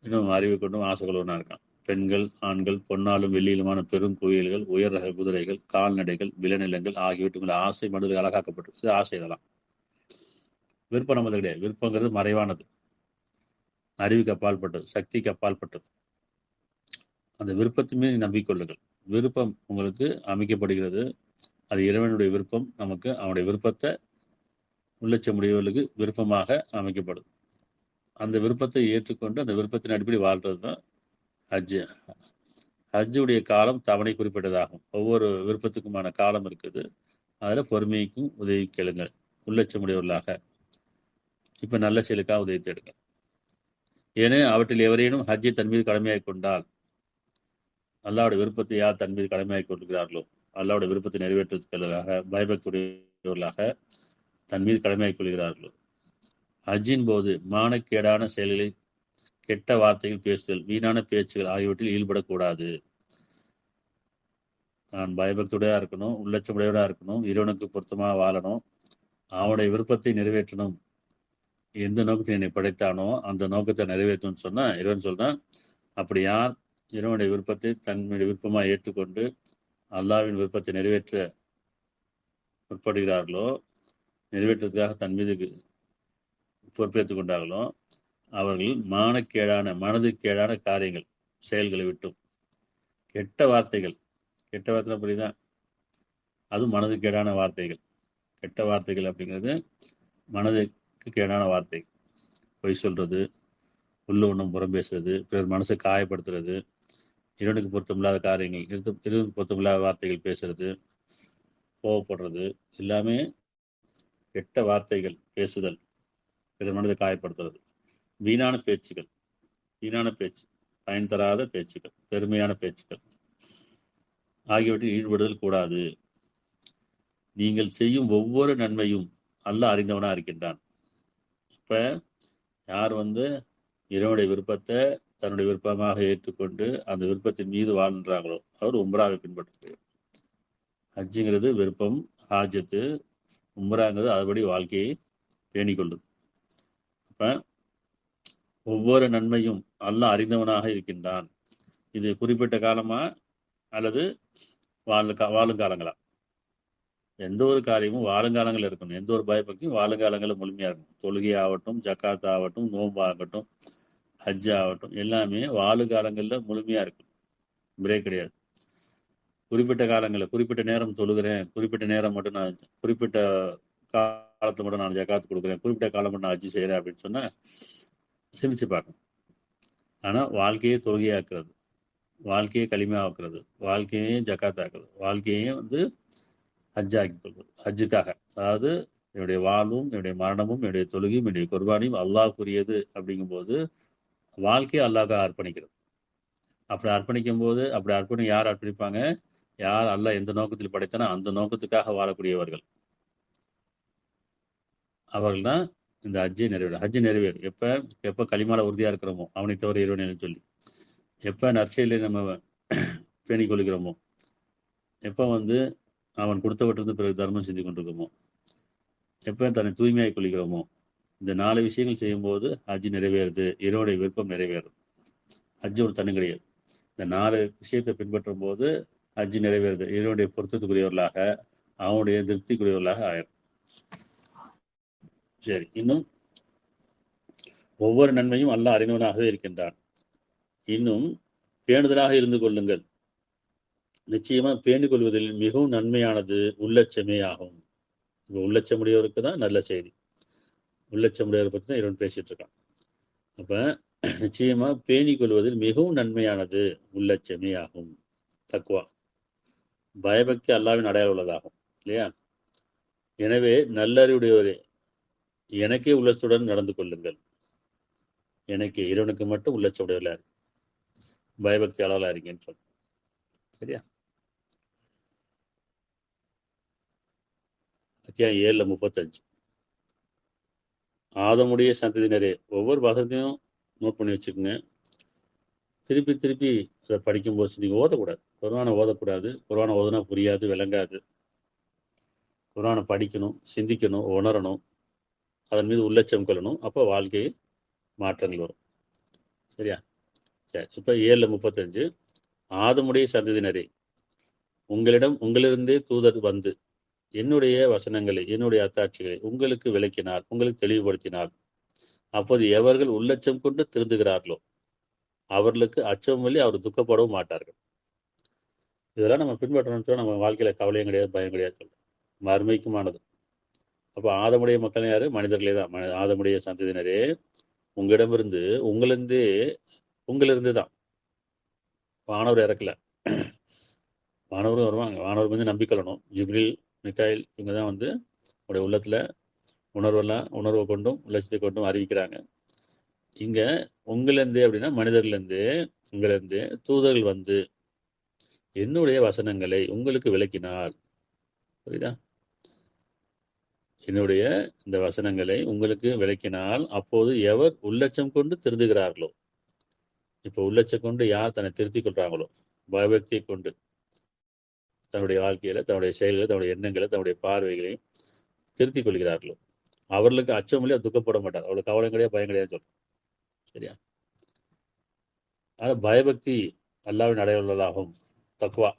இன்னும் அறிவை கொண்டும் ஆசை கொள்வனாக இருக்கான். பெண்கள், ஆண்கள், பொன்னாலும் வெள்ளியிலுமான பெரும் கோயில்கள், உயர் ரக குதிரைகள், கால்நடைகள், விளைநிலங்கள் ஆகியவற்றுக்குள்ள ஆசை மனிதர்கள் அழகாக்கப்பட்டிருக்கு. இது ஆசை. இதெல்லாம் விருப்பம் நமது கிடையாது. விருப்பங்கிறது மறைவானது, அறிவுக்கு அப்பாற்பட்டது, சக்திக்கு அப்பாற்பட்டது. அந்த விருப்பத்தின் மீது நம்பிக்கொள்ளுங்கள். விருப்பம் உங்களுக்கு அமைக்கப்படுகிறது, அது இறைவனுடைய விருப்பம். நமக்கு அவனுடைய விருப்பத்தை உள்ளட்ச முடிவுகளுக்கு விருப்பமாக அமைக்கப்படும். அந்த விருப்பத்தை ஏற்றுக்கொண்டு அந்த விருப்பத்தின் அடிப்படை வாழ்றது தான் ஹஜ்ஜு. ஹஜ்ஜுடைய காலம் தவணை குறிப்பிட்டதாகும். ஒவ்வொரு விருப்பத்துக்குமான காலம் இருக்குது. அதில் பொறுமைக்கும் உதவி கேளுங்கள், உள்ளட்ச முடிவுகளாக. இப்போ நல்ல செயலுக்காக உதவி தேடுங்க. ஏன்னா அவற்றில் எவரேனும் ஹஜ்ஜை தன் மீது கடமையாகி கொண்டால், அல்லாவுடைய விருப்பத்தை யார் தன் மீது கடமையாகி கொள்கிறார்களோ, அல்லாவுடைய விருப்பத்தை நிறைவேற்றுவதற்காக பயபக்தியுடையவர்களாக தன் மீது கடமையாகி கொள்கிறார்களோ, ஹஜ்ஜின் போது மானக்கேடான செயல்களை, கெட்ட வார்த்தைகள் பேசுதல், வீணான பேச்சுகள் ஆகியவற்றில் ஈடுபடக்கூடாது. நான் பயபக்தியுடையா இருக்கணும், உள்ளட்சமுடையவராக இருக்கணும், இறைவனுக்கு பொருத்தமாக வாழணும், அவனுடைய விருப்பத்தை நிறைவேற்றணும். எந்த நோக்கத்தை என்னை படைத்தானோ அந்த நோக்கத்தை நிறைவேற்றணும்னு சொன்னால் இறைவன் சொல்கிறான், அப்படி யார் இறைவனுடைய விருப்பத்தை தன்னுடைய விருப்பமாக ஏற்றுக்கொண்டு அல்லாவின் விருப்பத்தை நிறைவேற்ற முற்படுகிறார்களோ, நிறைவேற்றுவதற்காக தன் மீது பொறுப்பேற்றுக் கொண்டார்களோ, அவர்கள் மானக்கேடான, மனதுக்கேடான காரியங்கள், செயல்களை விட்டும், கெட்ட வார்த்தைகள், கெட்ட வார்த்தை புரியுதா? அது மனதுக்கேடான வார்த்தைகள். கெட்ட வார்த்தைகள் அப்படிங்கிறது மனதுக்கு கேடான வார்த்தை. பொய் சொல்றது, உள்ள ஒன்றும் புறம் பேசுறது, பிறர் மனசை காயப்படுத்துறது, இறைவனுக்கு பொருத்தமில்லாத காரியங்கள், இறைவனுக்கு பொருத்தமில்லாத வார்த்தைகள் பேசுறது, கோவப்படுறது, எல்லாமே கெட்ட வார்த்தைகள் பேசுதல், பிறர் மனதை காயப்படுத்துறது. வீணான பேச்சுகள், வீணான பேச்சு, பயன் தராத பேச்சுக்கள், பெருமையான பேச்சுக்கள் ஆகியவற்றில் ஈடுபடுதல் கூடாது. நீங்கள் செய்யும் ஒவ்வொரு நன்மையும் அல்லாஹ் அறிந்தவனா இருக்கின்றான். இப்ப யார் இறைவனுடைய விருப்பத்தை தன்னுடைய விருப்பமாக ஏற்றுக்கொண்டு அந்த விருப்பத்தின் மீது வாழ்கின்றாங்களோ அவர் உம்ராவை பின்பற்று. ஹஜ்ஜுங்கிறது விருப்பம், ஹாஜத்து. உம்ராங்கிறது அதுபடி வாழ்க்கையை பேணிக்கொள்ளுது. அப்ப ஒவ்வொரு நன்மையும் அல்லாஹ் அறிந்தவனாக இருக்கின்றான். இது குறிப்பிட்ட காலமா அல்லது வாழும் காலங்களா? எந்த ஒரு காரியமும் வாழுங்காலங்கள் இருக்கணும். எந்த ஒரு பயபக்தியும் வாழுங்காலங்களில் முழுமையாக இருக்கணும். தொழுகை ஆகட்டும், ஜக்காத் ஆகட்டும், நோன்பு ஆகட்டும், ஹஜ் ஆகட்டும், எல்லாமே வாழுங்காலங்களில் முழுமையாக இருக்கணும். பிரேக் கிடையாது. குறிப்பிட்ட காலங்களில் குறிப்பிட்ட நேரம் தொழுகிறேன், குறிப்பிட்ட நேரம் மட்டும் நான், குறிப்பிட்ட காலத்தை மட்டும் நான் ஜக்காத்து கொடுக்குறேன், குறிப்பிட்ட காலம் மட்டும் நான் ஹஜ் செய்கிறேன் அப்படின்னு சொன்னால் சிந்திச்சு பார்க்கணும். ஆனால் வாழ்க்கையே தொழுகையாக்குறது, வாழ்க்கையை களிமையாக்குறது, வாழ்க்கையே ஜக்காத்தாக்குறது, வாழ்க்கையே ஹஜ்ஜாக்கி கொள்வது. ஹஜ்ஜுக்காக, அதாவது என்னுடைய வாழ்வும் என்னுடைய மரணமும் என்னுடைய தொழுகையும் என்னுடைய குர்பானியும் அல்லாஹ்க்குரியது அப்படிங்கும்போது வாழ்க்கையை அல்லாஹ்க்காக அர்ப்பணிக்கிறது. அப்படி அர்ப்பணிக்கும் போது, அப்படி யார் அர்ப்பணிப்பாங்க? யார் அல்லாஹ் எந்த நோக்கத்தில் படைத்தானோ அந்த நோக்கத்துக்காக வாழக்கூடியவர்கள். அவர்கள் தான் இந்த ஹஜ்ஜை நிறைவேறும். ஹஜ்ஜு நிறைவேறும் எப்போ? எப்போ களிமால உறுதியாக இருக்கிறோமோ, அவனை தவிர இறைவனை சொல்லி, எப்போ நற்செயலை நம்ம பேணிக் கொள்கிறோமோ, எப்போ அவன் கொடுத்தவற்றிலிருந்து பிறகு தர்மம் செஞ்சு கொண்டிருக்கோமோ, எப்போ தன்னை தூய்மையாய் கொள்கிறோமோ, இந்த 4 விஷயங்கள் செய்யும்போது ஹஜ் நிறைவேறுது, இறைவனுடைய விருப்பம் நிறைவேறும். ஹஜ் ஒரு தனி கிடையாது. இந்த 4 விஷயத்தை பின்பற்றும் போது ஹஜ் நிறைவேறுது, இறைவனுடைய பொருத்தத்துக்குரியவர்களாக, அவனுடைய திருப்திக்குரியவர்களாக ஆயிரும். சரி, இன்னும் ஒவ்வொரு நன்மையும் அல்லாஹ் அறிந்தவனாகவே இருக்கின்றான். இன்னும் பேணுதலாக இருந்து கொள்ளுங்கள். நிச்சயமா பேணிக் கொள்வதில் மிகவும் நன்மையானது உள்ளச்சமே ஆகும். இப்போ உள்ளச்சமுடையவருக்கு தான் நல்ல செய்தி. உள்ளச்சமுடையவரை பற்றி தான் இறைவன் பேசிட்டு இருக்கான். அப்ப நிச்சயமா பேணிக் கொள்வதில் மிகவும் நன்மையானது உள்ளச்சமே ஆகும். தக்வா, பயபக்தி அல்லாஹ்வின் அடையாளம் உள்ளதாகும் இல்லையா? எனவே நல்லறிவுடையவரே, எனக்கே உள்ளத்துடன் நடந்து கொள்ளுங்கள். எனக்கு இறைவனுக்கு மட்டும் உள்ளச்சமுடையவர்களா இருக்கு, பயபக்தி அளவலா இருக்கேன்னு சொல்ல. சரியா? அத்தியாயம் 7:35. ஆதமுடைய சந்ததியினரே, ஒவ்வொரு வசனத்தையும் நோட் பண்ணி வச்சுக்கோங்க. திருப்பி திருப்பி அதை படிக்கும்போது நீங்கள் ஓதக்கூடாது. குர்ஆனை ஓதக்கூடாது. குர்ஆனை ஓதுனா புரியாது, விளங்காது. குர்ஆனை படிக்கணும், சிந்திக்கணும், உணரணும், அதன் மீது உள்ளச்சம் கொள்ளணும். அப்போ வாழ்க்கையில் மாற்றங்கள் வரும். சரியா? சரி, இப்போ 7:35. ஆதமுடைய சந்ததியினரே, உங்களிருந்தே தூதர் வந்து என்னுடைய வசனங்களை, என்னுடைய அத்தாட்சிகளை உங்களுக்கு விளக்கினார், உங்களுக்கு தெளிவுபடுத்தினார். அப்போது எவர்கள் உள்ளச்சம் கொண்டு திருந்துகிறார்களோ அவர்களுக்கு அச்சம் இல்லை, அவர் துக்கப்படவும் மாட்டார்கள். இதெல்லாம் நம்ம பின்பற்றணும்னு நம்ம வாழ்க்கையில கவலையும் கிடையாது, பயம் கிடையாது, மறுமைக்குமானது. அப்போ ஆதமுடைய மக்கள் யாரு? மனிதர்களே தான். ஆதமுடைய சந்ததியினரே, உங்களிடமிருந்து உங்களிருந்து தான். வானவர் இறக்கல, வானவரும் வருவாங்க. வானவர் நம்பிக்கொள்ளணும். ஜிப்ரில், மிகாயில் இவங்க தான் உங்களுடைய உள்ளத்தில் உணர்வை கொண்டும் உள்ளட்சத்தை கொண்டும் அறிவிக்கிறாங்க. இங்கே உங்களிருந்தே அப்படின்னா மனிதர்லேருந்து, உங்களிருந்து தூதர்கள் வந்து என்னுடைய வசனங்களை உங்களுக்கு விளக்கினார். புரியுதா? என்னுடைய இந்த வசனங்களை உங்களுக்கு விளக்கினால் அப்போது எவர் உள்ளச்சம் கொண்டு திருந்துகிறார்களோ, இப்போ உள்ளச்சம் கொண்டு யார் தன்னை திருத்திக் கொள்றாங்களோ, பயபக்தியை கொண்டு தன்னுடைய வாழ்க்கையில, தன்னுடைய செயல்களை, தன்னுடைய எண்ணங்களை, தன்னுடைய பார்வைகளையும் திருத்திக் கொள்கிறார்களோ அவர்களுக்கு அச்சமில்லை, துக்கப்பட மாட்டார். அவளுக்கு கவலை கிடையாது, பயம் கிடையாது சொல்றோம். சரியா? ஆனால் பயபக்தி அல்லாஹ்வின் அடையாளம் உள்ளதாகும். தக்வா,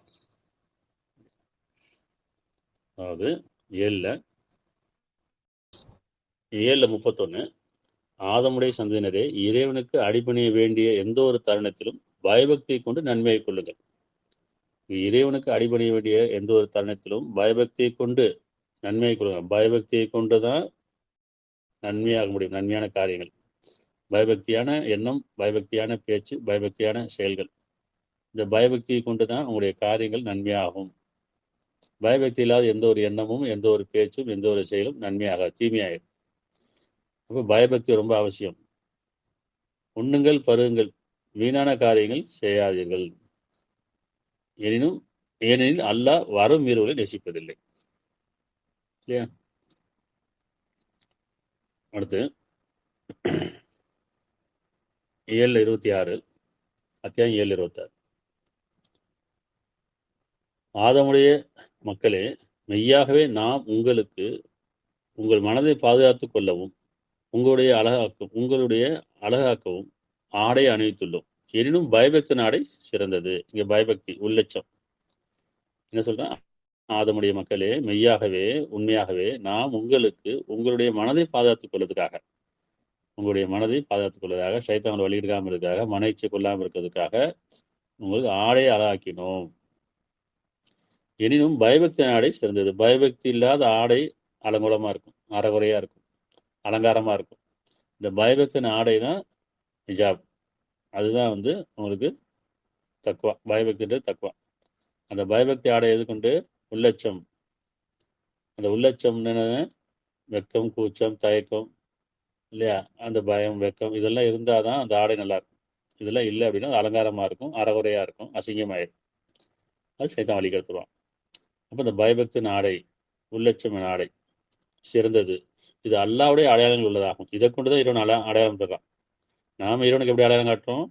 அதாவது 7:31. ஆதமுடைய சந்ததியினரே, இறைவனுக்கு அடிபணிய வேண்டிய எந்த ஒரு தருணத்திலும் பயபக்தியை கொண்டு நன்மையை கொள்ளுங்கள். இறைவனுக்கு அடிபணிய வேண்டிய எந்த ஒரு தருணத்திலும் பயபக்தியை கொண்டு நன்மையை கொள்ளுங்கள். பயபக்தியை கொண்டு தான் நன்மையாக முடியும், நன்மையான காரியங்கள். பயபக்தியான எண்ணம், பயபக்தியான பேச்சு, பயபக்தியான செயல்கள். இந்த பயபக்தியை கொண்டு தான் உங்களுடைய காரியங்கள் நன்மையாகும். பயபக்தி இல்லாத எந்த ஒரு எண்ணமும், எந்த ஒரு பேச்சும், எந்த ஒரு செயலும் நன்மையாக, தீமையாகும். அப்போ பயபக்தி ரொம்ப அவசியம். உண்ணுங்கள், பருகுங்கள், வீணான காரியங்கள் செய்யாதீர்கள். ஏனெனில் அல்லாஹ் வரும் மீறுவலை நேசிப்பதில்லை. இல்லையா? அடுத்து 7:26. அத்தியாயம் 7:26. ஆதமுடைய மக்களே, மெய்யாகவே நாம் உங்களுக்கு உங்கள் மனதை பாதுகாத்துக் கொள்ளவும் உங்களுடைய அழகாக்கவும் ஆடை அணிவித்துள்ளோம். எனினும் பயபக்தி ஆடை சிறந்தது. இங்க பயபக்தி, உள்ளச்சம். என்ன சொல்றேன்? ஆதமுடைய மக்களே, மெய்யாகவே, உண்மையாகவே நாம் உங்களுக்கு உங்களுடைய மனதை பாதுகாத்துக் கொள்வதற்காக, உங்களுடைய மனதை பாதுகாத்துக் கொள்வதாக, சைத்தான்களை வழியிடாமல் இருக்காக, மன இச்சை கொள்ளாமல் இருக்கிறதுக்காக உங்களுக்கு ஆடையை அழகாக்கினோம். எனினும் பயபக்தி ஆடை சிறந்தது. பயபக்தி இல்லாத ஆடை அலங்கோலமா இருக்கும், அறகுறையா இருக்கும், அலங்காரமா இருக்கும். இந்த பயபக்தின் ஆடை தான் ஹிஜாப். அதுதான் உங்களுக்கு தக்வா. பயபக்தின்றது தக்வா. அந்த பயபக்தி ஆடை எதுக்கொண்டு? உள்ளச்சம். அந்த உள்ளச்சம் வெக்கம், கூச்சம், தயக்கம் இல்லையா? அந்த பயம், வெக்கம் இதெல்லாம் இருந்தால் தான் அந்த ஆடை நல்லா இருக்கும். இதெல்லாம் இல்லை அப்படின்னா அது அலங்காரமாக இருக்கும், அறகுறையாக இருக்கும், அசிங்கமாயிடும். அது சைத்தான் வழி கெடுத்துருவான். அப்போ இந்த பயபக்தின் ஆடை, உள்ளச்சம் ஆடை சிறந்தது. இது அல்லாவுடைய அடையாளங்கள் உள்ளதாகும். இதை கொண்டுதான் இறைவன் அடையாளம் பெறான். நாம இறைவனுக்கு எப்படி அடையாளம் காட்டுறோம்?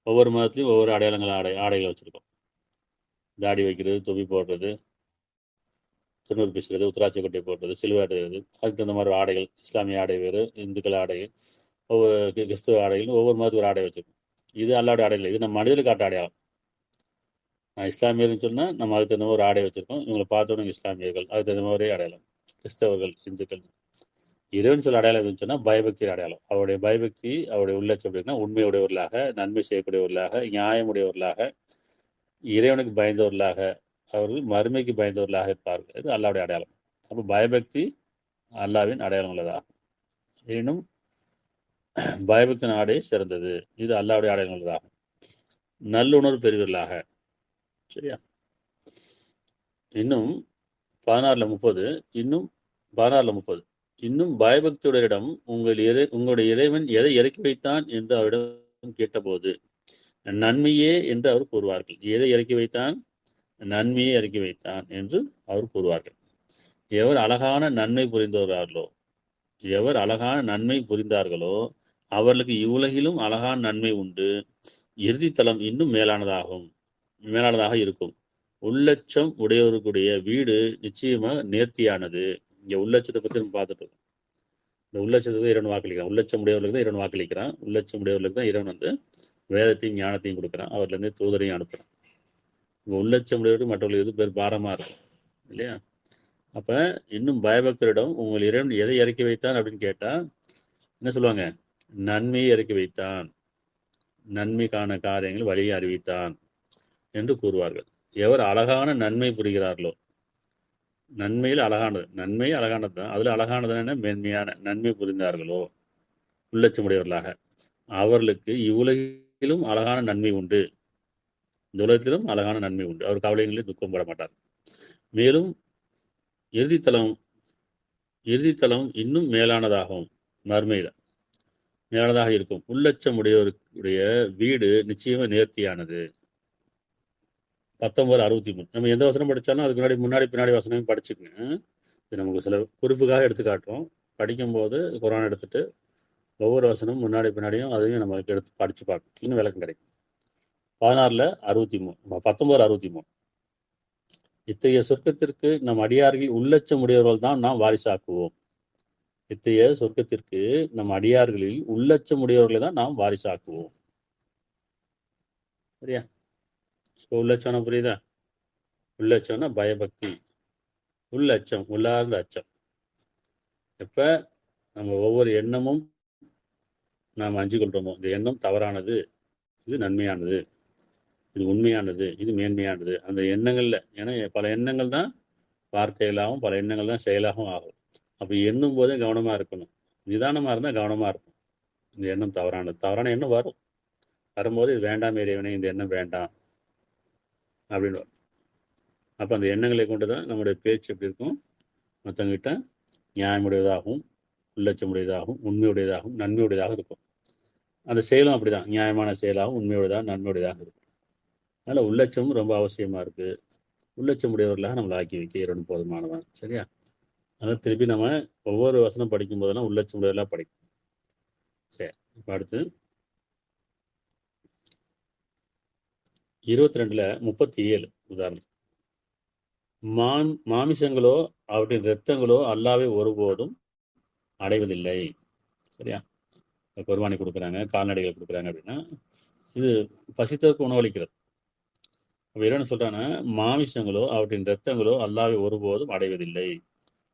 ஒவ்வொரு மதத்துலையும் ஒவ்வொரு அடையாளங்கள் ஆடைகளை வச்சிருக்கோம். தாடி வைக்கிறது, தொப்பி போடுறது, திருநூறு பேசுறது, உத்தராட்சி கொட்டை போடுறது, சிலுவாடுறது, அதுக்கு தகுந்த மாதிரி ஆடைகள். இஸ்லாமிய ஆடை வேறு, இந்துக்கள் ஆடைகள், ஒவ்வொரு கிறிஸ்துவ ஆடைகள், ஒவ்வொரு மதத்துக்கு ஒரு ஆடை வச்சிருக்கோம். இது அல்லாவுடைய ஆடைகள். இது நம்ம மனிதர்களுக்கு காட்ட அடையாளம். நான் இஸ்லாமியர்னு சொன்னால் நம்ம அதுக்கு தகுந்த மாதிரி ஒரு ஆடை வச்சிருக்கோம். இவங்களை பார்த்தோன்னே இஸ்லாமியர்கள், அதுக்கு தகுந்த மாதிரி அடையாளம். கிறிஸ்தவர்கள், இந்துக்கள். இறைவன் சொல்ல அடையாளம் இருந்துச்சுன்னா பயபக்தி அடையாளம். அவருடைய பயபக்தி, அவருடைய உள்ளட்சம் அப்படின்னா உண்மையுடையவர்களாக, நன்மை செய்யக்கூடியவர்களாக, நியாயமுடையவர்களாக, இறைவனுக்கு பயந்தவர்களாக, அவர்கள் மறுமைக்கு பயந்தவர்களாக இருப்பார்கள். இது அல்லாவுடைய அடையாளம். அப்போ பயபக்தி அல்லாவின் அடையாளம் உள்ளதாகும். எனினும் பயபக்தி நாடே சிறந்தது. இது அல்லாவுடைய அடையாளம் உள்ளதாகும். நல்லுணர்வு பெறுவர்களாக. சரியா? இன்னும் 16:30 இன்னும் பயபக்தியுடையிடம் உங்களுடைய இறைவன் எதை இறக்கி வைத்தான் என்று அவரிடம் கேட்டபோது நன்மையே என்று அவர் கூறுவார்கள். எதை இறக்கி வைத்தான்? நன்மையே இறக்கி வைத்தான் என்று அவர் கூறுவார்கள். எவர் அழகான நன்மை புரிந்தார்களோ அவர்களுக்கு இவ்வுலகிலும் அழகான நன்மை உண்டு. இறுதித்தலம் இன்னும் மேலானதாக இருக்கும். உள்ளட்சம் உடையவர்களுடைய வீடு நிச்சயமாக நேர்த்தியானது. இங்க உள்ளட்சத்தை பற்றி நம்ம பார்த்துட்டு இருக்கோம். இந்த உள்ளட்சத்துக்கு இறைவன் வாக்களிக்கிறான். உள்ளட்சம் உடையவர்களுக்கு தான் இறைவன் வாக்களிக்கிறான். உள்ளட்சம் உடையவர்களுக்கு தான் இறைவன் வேதத்தையும் ஞானத்தையும் கொடுக்குறான். அவர்லேருந்து தூதரையும் அனுப்புகிறான். இப்போ உள்ளட்சம் உடையவர்கள் மற்றவர்களுக்கு எது பேர் பாரமாக இருக்கும் இல்லையா? அப்போ இன்னும் பயபக்தரிடம் உங்கள் இறைவன் எதை இறக்கி வைத்தான் அப்படின்னு கேட்டால் என்ன சொல்லுவாங்க? நன்மையை இறக்கி வைத்தான், நன்மைக்கான காரியங்கள் வழியை அறிவித்தான் என்று கூறுவார்கள். எவர் அழகான நன்மை புரிகிறார்களோ, நன்மையில் அழகானது, நன்மை அழகானது தான், அதில் அழகானதுன்னு மேன்மையான நன்மை புரிந்தார்களோ உள்ளட்சமுடையவர்களாக அவர்களுக்கு இவ்வுலகிலும் அழகான நன்மை உண்டு. இந்த உலகத்திலும் அழகான நன்மை உண்டு. அவர் கவலைகளில் துக்கம் பட மாட்டார். மேலும் இறுதித்தலம் இன்னும் மேலானதாகவும் மறுமையில் மேலானதாக இருக்கும். உள்ளட்சம் உடையவருடைய வீடு நிச்சயமாக நேர்த்தியானது. 19:63. நம்ம எந்த வசனம் படித்தாலும் அதுக்கு முன்னாடி பின்னாடி வசனமும் படிச்சுக்கங்க. இது நமக்கு சில குறிப்புக்காக எடுத்து காட்டுறோம். படிக்கும்போது குரான் எடுத்துட்டு ஒவ்வொரு வசனமும் முன்னாடி பின்னாடியும் அதையும் நம்ம எடுத்து படித்து பார்க்கணும். இன்னும் விளக்கம் கிடைக்கும். 19:63. இத்தகைய சொர்க்கத்திற்கு நம் அடியார்கள் உள்ளட்சம் உடையவர்கள் தான் நாம் வாரிசாக்குவோம். இத்தகைய சொர்க்கத்திற்கு நம் அடியார்களில் உள்ளட்சம் உடையவர்களை தான் நாம் வாரிசாக்குவோம். சரியா? இப்போ உள்ளட்சம்னா புரியுதா? உள்ளட்சம்னா பயபக்தி, உள்ளட்சம், உள்ளார்ந்த அச்சம். எப்ப நம்ம ஒவ்வொரு எண்ணமும் நாம் அஞ்சு கொள்றோமோ, இந்த எண்ணம் தவறானது, இது நன்மையானது, இது உண்மையானது, இது மேன்மையானது, அந்த எண்ணங்கள்ல, ஏன்னா பல எண்ணங்கள் தான் வார்த்தைகளாகவும் பல எண்ணங்கள் தான் செயலாகவும் ஆகும். அப்போ எண்ணும் போதே கவனமா இருக்கணும். நிதானமா இருந்தால் கவனமா இருக்கும். இந்த எண்ணம் தவறான எண்ணம் வரும்போது இது வேண்டாம் இறைவனே, இந்த எண்ணம் வேண்டாம் அப்படின்னு வரும். அப்போ அந்த எண்ணங்களை கொண்டு தான் நம்முடைய பேச்சு எப்படி இருக்கும்? மற்றவங்கிட்ட நியாயமுடையதாகவும் உள்ளட்சமுடையதாகவும் உண்மையுடையதாகவும் நன்மையுடையதாக இருக்கும். அந்த செயலும் அப்படிதான், நியாயமான செயலாகவும் உண்மையுடையதாக நன்மையுடையதாக இருக்கும். அதனால் உள்ளட்சமும் ரொம்ப அவசியமாக இருக்குது. உள்ளட்சமுடையவர்களாக நம்மளை ஆக்கி வைக்க இறைவன் போதுமானவன். சரியா? அதனால் திருப்பி நம்ம ஒவ்வொரு வசனம் படிக்கும் போதெல்லாம் உள்ளட்சமுடையவர்களாக படிக்கும். சரி, இப்போ அடுத்து 22:37 உதாரணம். மாமிசங்களோ அவற்றின் இரத்தங்களோ அல்லாவை ஒருபோதும் அடைவதில்லை. சரியா? குர்பானி கொடுக்குறாங்க, கால்நடைகள் கொடுக்குறாங்க அப்படின்னா இது பசித்தவருக்கு உணவளிக்கிறது. அப்போ என்ன சொல்றாங்கன்னா, மாமிசங்களோ அவற்றின் இரத்தங்களோ அல்லாவை ஒருபோதும் அடைவதில்லை.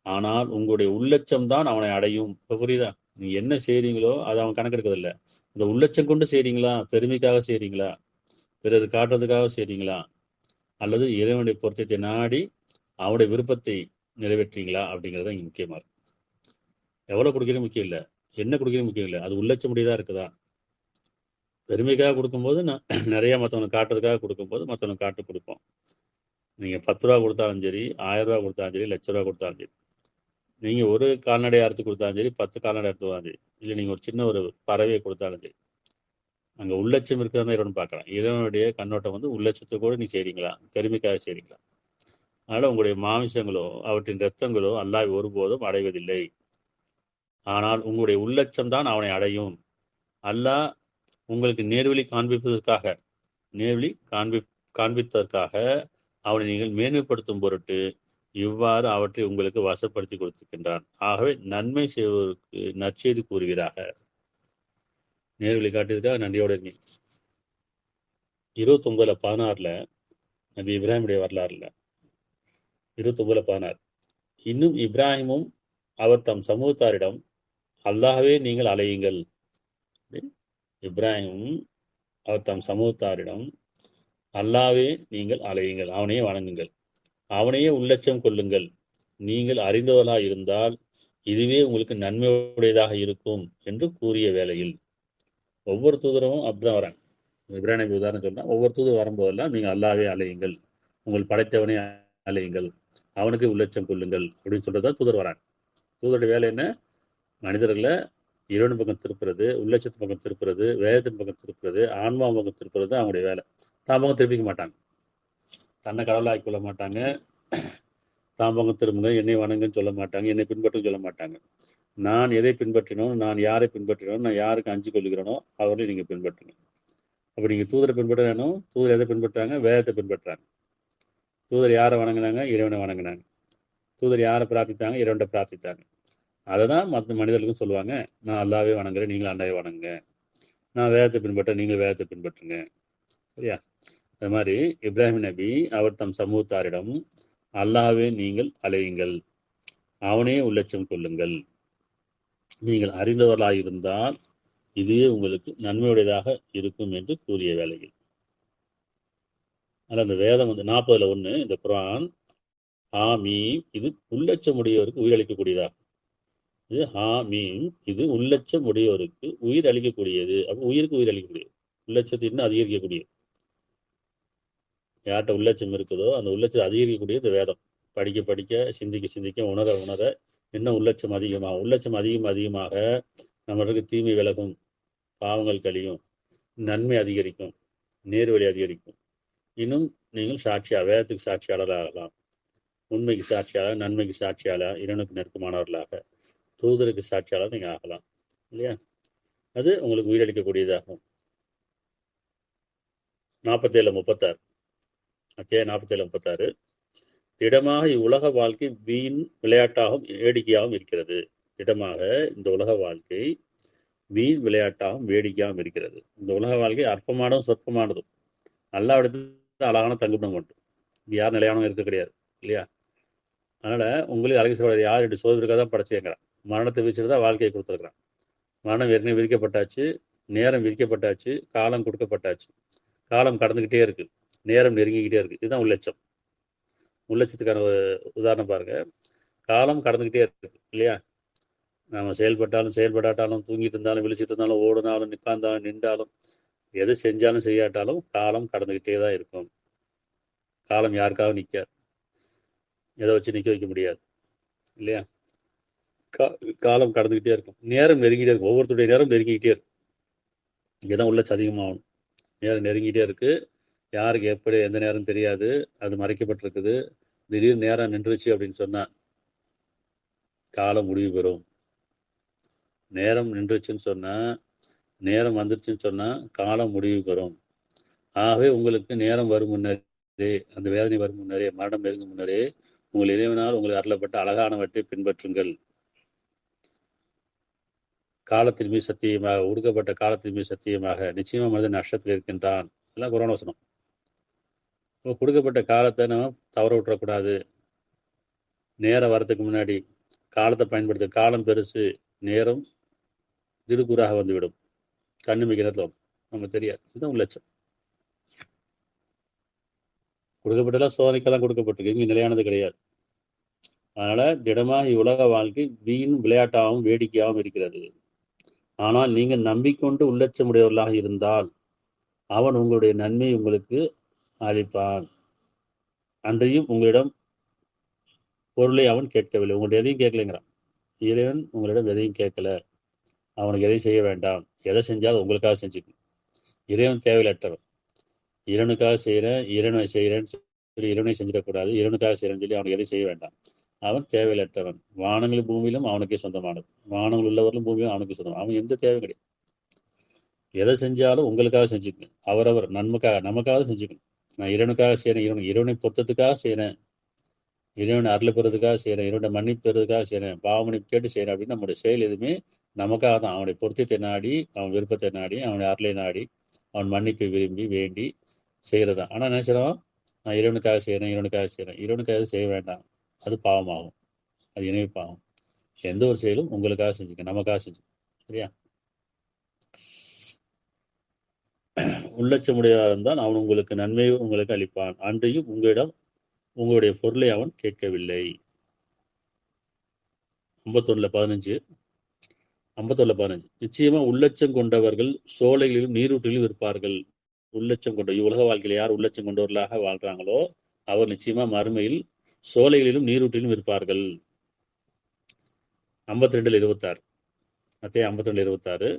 ஆனால் உங்களுடைய உள்ளட்சம் தான் அவனை அடையும். இப்போ புரியுதா? நீங்க என்ன செய்றீங்களோ அதை அவன் கணக்கெடுக்கிறதில்ல. இந்த உள்ளட்சம் கொண்டு செய்றீங்களா, பெருமைக்காக செய்றீங்களா, பிறர் காட்டுறதுக்காக செய்றீங்களா, அல்லது இறைவனுடைய பொருத்தத்தை நாடி அவனுடைய விருப்பத்தை நிறைவேற்றீங்களா அப்படிங்கிறது இங்கே முக்கியமாக இருக்கும். எவ்வளோ கொடுக்குறது முக்கியம் இல்லை, என்ன கொடுக்குறது முக்கியம் இல்லை, அது உள்ளட்சமுடையதாக இருக்குதா. பெருமைக்காக கொடுக்கும்போது நான் நிறையா மற்றவனுக்கு காட்டுறதுக்காக கொடுக்கும்போது மற்றவனுக்கு காட்டு கொடுப்போம். நீங்கள் 10 ரூபா கொடுத்தாலும் சரி, 1000 ரூபா கொடுத்தாலும் சரி, 1,00,000 ரூபா கொடுத்தாலும் சரி, நீங்கள் ஒரு கால்நடை அறுத்து கொடுத்தாலும் சரி, 10 கால்நடை அறுத்து கொடுத்தாலும் சரி, இல்லை நீங்கள் ஒரு சின்ன ஒரு பறவையை கொடுத்தாலும் சரி, அங்கே உள்ளட்சம் இருக்கிறதா இறைவன் பார்க்குறான். இறைவனுடைய கண்ணோட்டம் உள்ளட்சத்தை கூட நீ செய்கிறீங்களா, பெருமைக்காக செய்கிறீங்களா. அதனால் உங்களுடைய மாமிசங்களோ அவற்றின் இரத்தங்களோ அல்லாஹ் ஒருபோதும் அடைவதில்லை. ஆனால் உங்களுடைய உள்ளச்சம் தான் அவனை அடையும். அல்லாஹ் உங்களுக்கு நேர்வழி காண்பிப்பதற்காக அவனை நீங்கள் மேன்மைப்படுத்தும் பொருட்டு இவ்வாறு அவற்றை உங்களுக்கு வசப்படுத்தி கொடுத்திருக்கின்றான். ஆகவே நன்மை செய்வதற்கு நற்செய்தி கூறுவீராக. நேர்வழி காட்டியதுக்காக நன்றியோடு இருக்கீங்க. 29:16 நபி இப்ராஹிமுடைய வரலாறுல 29:16 இன்னும் இப்ராஹிமும் அவர் தம் சமூகத்தாரிடம் அல்லாஹ்வே நீங்கள் அலையுங்கள். இப்ராஹிமும் அவர் தம் சமூகத்தாரிடம் அல்லாஹ்வே நீங்கள் அலையுங்கள், அவனையே வணங்குங்கள், அவனையே உள்ளச்சம் கொள்ளுங்கள். நீங்கள் அறிந்தவர்களாக இருந்தால் இதுவே உங்களுக்கு நன்மையுடையதாக இருக்கும் என்று கூறிய வேளையில் ஒவ்வொரு தூதரும் அப்படிதான் வராங்க. இப்ராஹிம் நபி உதாரணம் சொன்னா ஒவ்வொரு தூதர் வரும்போதெல்லாம் நீங்கள் அல்லாஹ்வே அலையுங்கள், உங்கள் படைத்தவனே அலையுங்கள், அவனுக்கு உள்ளச்சம் கொள்ளுங்கள் அப்படின்னு சொல்றதா தூதர் வராங்க. தூதருடைய வேலை என்ன? மனிதர்களை இறைவன் பக்கம் திருப்புறது, உள்ளச்சத்து பக்கம் திருப்புறது, வேதத்தின் பக்கம் திருப்புறது, ஆன்மா பக்கம் திருப்புறது தான் அவங்களுடைய வேலை. தான் பக்கம் திருப்பிக்க மாட்டாங்க, தன்னை கடவுளாக்கி கொள்ள மாட்டாங்க, தான் பக்கம் திரும்புங்க என்னை வணங்குன்னு சொல்ல மாட்டாங்க, என்னை பின்பற்றும் சொல்ல மாட்டாங்க. நான் எதை பின்பற்றினோம், நான் யாரை பின்பற்றினோம், நான் யாருக்கு அஞ்சு கொள்ளுகிறேனோ அவர்களை நீங்கள் பின்பற்றுங்க. அப்போ நீங்கள் தூதரை பின்பற்றணும். தூதர் எதை பின்பற்றாங்க? வேதத்தை பின்பற்றாங்க. தூதர் யாரை வணங்கினாங்க? இறைவனை வணங்கினாங்க. தூதர் யாரை பிரார்த்தித்தாங்க? இறைவனை பிரார்த்தித்தாங்க. அதை தான் மற்ற மனிதர்களுக்கும் சொல்லுவாங்க, நான் அல்லாவே வணங்குறேன், நீங்கள் அல்லாவே வணங்குங்க. நான் வேதத்தை பின்பற்ற, நீங்கள் வேதத்தை பின்பற்றுங்க. சரியா? அது மாதிரி இப்ராஹிம் நபி அவர் தம் சமூகத்தாரிடம் அல்லாவே நீங்கள் அலையுங்கள், அவனே உள்ளச்சம் கொள்ளுங்கள், நீங்கள் அறிந்தவர்களாயிருந்தால் இதுவே உங்களுக்கு நன்மையுடையதாக இருக்கும் என்று கூறிய வேளையில். அதில் அந்த வேதம் 40:1 இந்த குர்ஆன் ஹாமீம் இது உள்ளச்சமுடையோருக்கு உயிரளிக்கக்கூடியதாக. இது ஹாமீம் இது உள்ளச்சம் உடையோருக்கு உயிர் அளிக்கக்கூடியது. அப்போ உயிருக்கு உயிர் அளிக்கக்கூடியது, உள்ளச்சத்தை இன்னும் அதிகரிக்கக்கூடியது. யார்கிட்ட உள்ளச்சம் இருக்குதோ அந்த உள்ளச்சத்தை அதிகரிக்கக்கூடிய இந்த வேதம் படிக்க படிக்க, சிந்திக்க சிந்திக்க, உணர உணர இன்னும் உள்ளச்சம் அதிகமாகும். உள்ளச்சம் அதிகமாக நம்மளுக்கு தீமை விலகும், பாவங்கள் கழியும், நன்மை அதிகரிக்கும், நேர்வழி அதிகரிக்கும். இன்னும் நீங்கள் வேதத்துக்கு சாட்சியாளராகலாம், உண்மைக்கு சாட்சியாளர், நன்மைக்கு சாட்சியாளர், இறைவனுக்கு நெருக்கமானவர்களாக, தூதருக்கு சாட்சியாளர் நீங்கள் ஆகலாம் இல்லையா? அது உங்களுக்கு உயிரளிக்கக்கூடியதாகும். 47:36 அத்தியாயம் 47:36 திடமாக இவ்வுலக வாழ்க்கை வீண் விளையாட்டாகவும் வேடிக்கையாகவும் இருக்கிறது. திடமாக இந்த உலக வாழ்க்கை வீண் விளையாட்டாகவும் வேடிக்கையாகவும் இருக்கிறது. இந்த உலக வாழ்க்கை அற்பமானதும் சொற்பமானதும் அல்லாவிடத்தில் அழகான தங்குமிடம் கொண்டு யார் நிலையானவங்க இருக்க கிடையாது இல்லையா? அதனால உங்களுக்கு அழகு சொல்றது யார் என்று சோதனைக்காக தான் படைச்சுங்கிறான். மரணத்தை விதிச்சுட்டு தான் வாழ்க்கையை கொடுத்துருக்குறான். மரணம் ஏற்கனவே விதிக்கப்பட்டாச்சு, நேரம் விதிக்கப்பட்டாச்சு, காலம் கொடுக்கப்பட்டாச்சு. காலம் கடந்துக்கிட்டே இருக்கு, நேரம் நெருங்கிக்கிட்டே இருக்கு. இதுதான் உள்ளச்சம். உள்ளச்சத்துக்கான ஒரு உதாரணம் பாருங்க. காலம் கடந்துக்கிட்டே இருக்கு இல்லையா? நம்ம செயல்பட்டாலும் செயல்படாட்டாலும், தூங்கிட்டு இருந்தாலும் விழிச்சிட்டு இருந்தாலும், ஓடுனாலும் நிற்காந்தாலும் நின்றாலும், எது செஞ்சாலும் செய்யாட்டாலும் காலம் கடந்துக்கிட்டே தான் இருக்கும். காலம் யாருக்காக நிற்காது, எதை வச்சு நிற்க வைக்க முடியாது இல்லையா? காலம் கடந்துக்கிட்டே இருக்கும், நேரம் நெருங்கிட்டே இருக்கும், ஒவ்வொருத்தருடைய நேரம் நெருங்கிக்கிட்டே இருக்கும். இங்கேதான் உள்ளச்சு அதிகமாகணும். நேரம் நெருங்கிட்டே இருக்கு, யாருக்கு எப்படி எந்த நேரம் தெரியாது, அது மறைக்கப்பட்டிருக்குது. திடீர்னு நேரம் நின்றுச்சு அப்படின்னு சொன்னா காலம் முடிவு பெறும். நேரம் நின்றுச்சுன்னு சொன்னா, நேரம் வந்துருச்சுன்னு சொன்னா காலம் முடிவு பெறும். ஆகவே உங்களுக்கு நேரம் வரும் முன்னரே, அந்த வேதனை வரும் முன்னரே, மரணம் நெருங்கும் முன்னரே உங்கள் இறைவனால் உங்களுக்கு அருளப்பட்ட அழகானவற்றை பின்பற்றுங்கள். காலத்தின் மீது சத்தியமாக, ஒடுக்கப்பட்ட காலத்தின் மீது சத்தியமாக, நிச்சயமா மனிதன் நஷ்டத்தில் இருக்கின்றான். எல்லாம் குர்ஆன் வசனம். கொடுக்கப்பட்ட காலத்தை நம்ம தவற விட்டுறக்கூடாது. நேரம் வரத்துக்கு முன்னாடி காலத்தை பயன்படுத்த. காலம் பெருசு, நேரம் திடுக்கூறாக வந்துவிடும், கண்ணு மிக்கிறதுல நம்ம தெரியாது. இதுதான் உள்ளச்சம். கொடுக்கப்பட்டெல்லாம் சோதனைக்கெல்லாம் கொடுக்கப்பட்டிருக்கு, இங்கே நிலையானது கிடையாது. அதனால திடமாக இவ்வுலக வாழ்க்கை வீண் விளையாட்டாகவும் வேடிக்கையாகவும் இருக்கிறது. ஆனால் நீங்கள் நம்பிக்கொண்டு உள்ளச்சமுடையவர்களாக இருந்தால் அவன் உங்களுடைய நன்மை உங்களுக்கு அளிப்பான். அன்றையும் உங்களிடம் பொருளை அவன் கேட்கவில்லை, உங்களுடைய எதையும் கேட்கலைங்கிறான். இறைவன் உங்களிடம் எதையும் கேட்கல, அவனுக்கு எதையும் செய்ய வேண்டாம். எதை செஞ்சாலும் உங்களுக்காக செஞ்சுக்கணும். இறைவன் தேவையில்லற்றவன். இறைவனுக்காக செய்கிறேன், இறைவனை செய்கிறேன்னு சொல்லி இறைவனை செஞ்சிடக்கூடாது. இறைவனுக்காக செய்கிறேன்னு சொல்லி அவனுக்கு எதையும் செய்ய வேண்டாம். அவன் தேவையில்லற்றவன். வானங்களும் பூமியிலும் அவனுக்கே சொந்தமானது. வானங்கள் உள்ளவர்களும் பூமியும் அவனுக்கு சொந்தம். அவன் எந்த தேவையும் கிடையாது. எதை செஞ்சாலும் உங்களுக்காக செஞ்சுக்கணும். அவரவர் நன்மைக்காக நமக்காக செஞ்சுக்கணும். நான் இறைவனுக்காக செய்கிறேன், இறைவனை பொருத்தத்துக்காக செய்கிறேன், இறைவனை அருளை பெறதுக்காக செய்கிறேன், இறைவனை மன்னிப்பு பெறதுக்காக செய்கிறேன், பாவமன்னிப்பு கேட்டு செய்கிறேன் அப்படின்னு நம்முடைய செயல் எதுவுமே நமக்காக தான். அவனுடைய பொருத்தத்தை நாடி, அவன் விருப்பத்தை நாடி, அவனுடைய அருளை நாடி, அவன் மன்னிப்பை விரும்பி வேண்டி செய்கிறது தான். ஆனால் என்ன செய்கிறோம்? நான் இறைவனுக்காக செய்கிறேன், இறைவனுக்காக செய்ய வேண்டாம். அது பாவமாகும். அது இணைவு பாவம். எந்த ஒரு செயலும் உங்களுக்காக செஞ்சுக்க, நமக்காக செஞ்சுக்க. சரியா? உள்ளச்சமுடையவராக இருந்தால் அவன் உங்களுக்கு நன்மையை உங்களுக்கு அளிப்பான். அன்றையும் உங்களிடம் உங்களுடைய பொருளை அவன் கேட்கவில்லை. 51:15 நிச்சயமா உள்ளச்சம் கொண்டவர்கள் சோலைகளிலும் நீரூற்றிலும் இருப்பார்கள். உள்ளச்சம் கொண்ட உலக வாழ்க்கையில் யார் உள்ளச்சம் கொண்டவர்களாக வாழ்றாங்களோ அவர் நிச்சயமா மறுமையில் சோலைகளிலும் நீரூற்றிலும் இருப்பார்கள். 52:26 அத்தியாயம் 52:26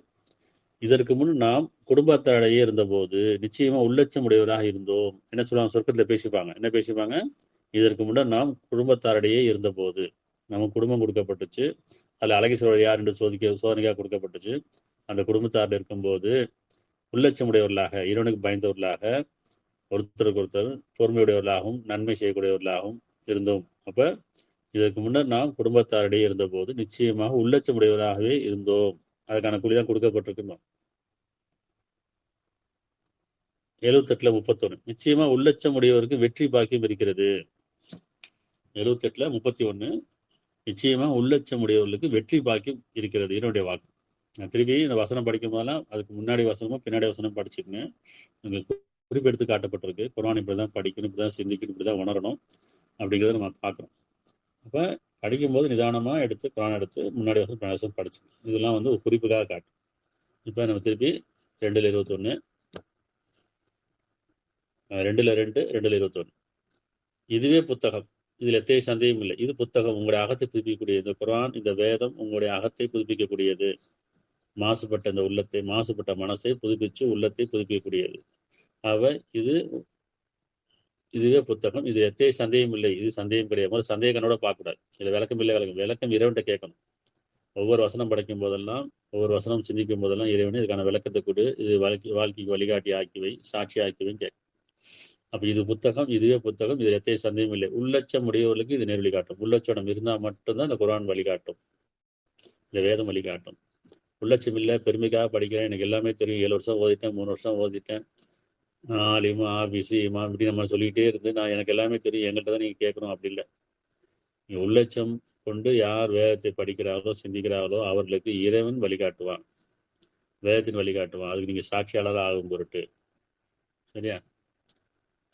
இதற்கு முன் நாம் குடும்பத்தாடையே இருந்தபோது நிச்சயமா உள்ளச்சம் உடையவராக இருந்தோம். என்ன சொல்லுவாங்க? சொர்க்கத்தில் பேசிப்பாங்க. என்ன பேசிப்பாங்க? இதற்கு முன்னர் நாம் குடும்பத்தாரிடையே இருந்தபோது நமக்கு குடும்பம் கொடுக்கப்பட்டுச்சு. அதில் அழகீஸ்வரர் யார் என்று சோதனைக்காக கொடுக்கப்பட்டுச்சு. அந்த குடும்பத்தாரில் இருக்கும்போது உள்ளச்சமுடையவர்களாக, இறைவனுக்கு பயந்தவர்களாக, ஒருத்தருக்கு ஒருத்தர் பொறுமையுடையவர்களாகவும் நன்மை செய்யக்கூடியவர்களாகவும் இருந்தோம். அப்போ இதற்கு முன்னர் நாம் குடும்பத்தாரிடையே இருந்தபோது நிச்சயமாக உள்ளச்சமுடையவராகவே இருந்தோம். அதுக்கான கூலி தான் கொடுக்கப்பட்டிருக்கணும். 78:31 நிச்சயமா உள்ளச்சம் உடையவருக்கு வெற்றி பாக்கியம் இருக்கிறது. 78:31 நிச்சயமா உள்ளச்சம் உடையவர்களுக்கு வெற்றி பாக்கியம் இருக்கிறது. என்னுடைய வாக்கு. நான் திருப்பி இந்த வசனம் படிக்கும் போதெல்லாம் அதுக்கு முன்னாடி வசனமும் பின்னாடி வசனம் படிச்சுக்கங்க. உங்களுக்கு குறிப்பெடுத்து காட்டப்பட்டிருக்கு. குர்ஆன் இப்படிதான் படிக்கணும், இப்படிதான் சிந்திக்கணும், இப்படிதான் உணரணும் அப்படிங்கிறத நம்ம பார்க்குறோம். அப்போ படிக்கும்போது நிதானமாக எடுத்து குர்ஆன் எடுத்து முன்னாடி வசனம் பின்னாடி வசனம் படிச்சு இதெல்லாம் ஒரு குறிப்புக்காக காட்டும். இப்போ நம்ம திருப்பி 2:21 2:21 இதுவே புத்தகம். இதில் எத்தனை சந்தேகம் இல்லை. இது புத்தகம் உங்களுடைய அகத்தை புதுப்பிக்கக்கூடியது. இந்த குர்ஆன், இந்த வேதம் உங்களுடைய அகத்தை புதுப்பிக்கக்கூடியது. மாசுபட்ட இந்த உள்ளத்தை, மாசுபட்ட மனசை புதுப்பிச்சு உள்ளத்தை புதுப்பிக்கக்கூடியது. இதுவே புத்தகம். இது எத்தனை சந்தேகம் இல்லை. இது சந்தேகம் கிடையாது. முதல்ல சந்தேகனோட பார்க்கக்கூடாது. இதில் விளக்கம் இல்லை. விளக்கம் இறைவன்கிட்ட கேட்கணும். ஒவ்வொரு வசனம் படிக்கும் போதெல்லாம், ஒவ்வொரு வசனம் சிந்திக்கும் போதெல்லாம் இறைவனே இதுக்கான விளக்கத்தை கொடு, இது வாழ்க்கைக்கு வழிகாட்டி ஆக்கிவை, சாட்சி ஆக்கிவைன்னு கேட்கும். அப்போ இது புத்தகம், இதுவே புத்தகம். இதில் எத்தனை சந்தேகம் இல்லை. உள்ளச்சம் உடையவர்களுக்கு இது நேர் வழிகாட்டும். உள்ளச்சம் இருந்தால் மட்டும்தான் இந்த குர்ஆன் வழிகாட்டும், இந்த வேதம் வழிகாட்டும். உள்ளச்சம் இல்லை, பெருமைக்காக படிக்கிறேன், எனக்கு எல்லாமே தெரியும், 7 வருஷம் ஓதிட்டேன், 3 வருஷம் ஓதிட்டேன், ஆலிமா ஆபிசி இமாம் இப்படி நம்ம சொல்லிக்கிட்டே இருந்து நான் எனக்கு எல்லாமே தெரியும், எங்கள்கிட்ட தான் நீங்கள் கேட்கணும். அப்படி இல்லை. நீங்கள் உள்ளச்சம் கொண்டு யார் வேதத்தை படிக்கிறார்களோ சிந்திக்கிறார்களோ அவர்களுக்கு இறைவன் வழிகாட்டுவான், வேதத்தின் வழிகாட்டுவான். அதுக்கு நீங்கள் சாட்சியாளராக ஆகும் பொருட்டு. சரியா?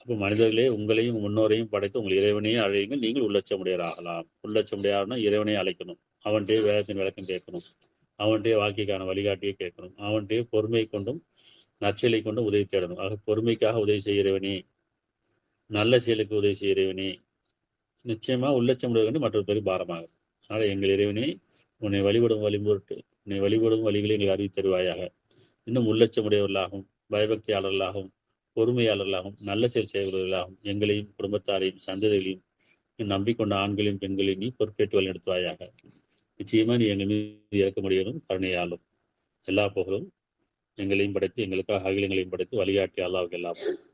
அப்போ மனிதர்களே உங்களையும் முன்னோரையும் படைத்து உங்கள் இறைவனையும் அழையுங்கள், நீங்கள் உள்ளச்சமுடையராகலாம். உள்ளச்சமுடையார்னா இறைவனையும் அழைக்கணும், அவன்கிட்டே வேதத்தின் விளக்கம் கேட்கணும், அவன்கிட்டே வாழ்க்கைக்கான வழிகாட்டியை கேட்கணும், அவன்கிட்டே பொறுமை கொண்டும் நற்செயலை கொண்டும் உதவி தேடணும். ஆக பொறுமைக்காக உதவி செய்கிறவனே, நல்ல செயலுக்கு உதவி செய்கிறவனே, நிச்சயமா உள்ளச்சமுடைய கொண்டு மற்றொரு பேருக்கு பாரமாகும். அதனால் எங்கள் இறைவனே உன்னை வழிபடும் வழிகளை எங்களுக்கு அறிவி தருவாயாக. இன்னும் உள்ளச்சமுடையவர்களாகவும் பயபக்தியாளர்களாகவும் பொறுமையாளர்களாகவும் நல்ல செயல் செய்கிறவர்களாகவும் எங்களையும் குடும்பத்தாரையும் சந்ததிகளையும் நம்பிக்கொண்ட ஆண்களையும் பெண்களையும் நீ பொறுப்பேற்று வழிநடத்துவாயாக. நிச்சயமா நீ எங்கள் மீது இறக்க முடியணும் கருணையாலும். எல்லா புகழும் எங்களையும் படைத்து எங்களுக்காக அகிலங்களையும் படைத்து வழிகாட்டி அல்லாஹ்வுக்கு எல்லா புகழும்.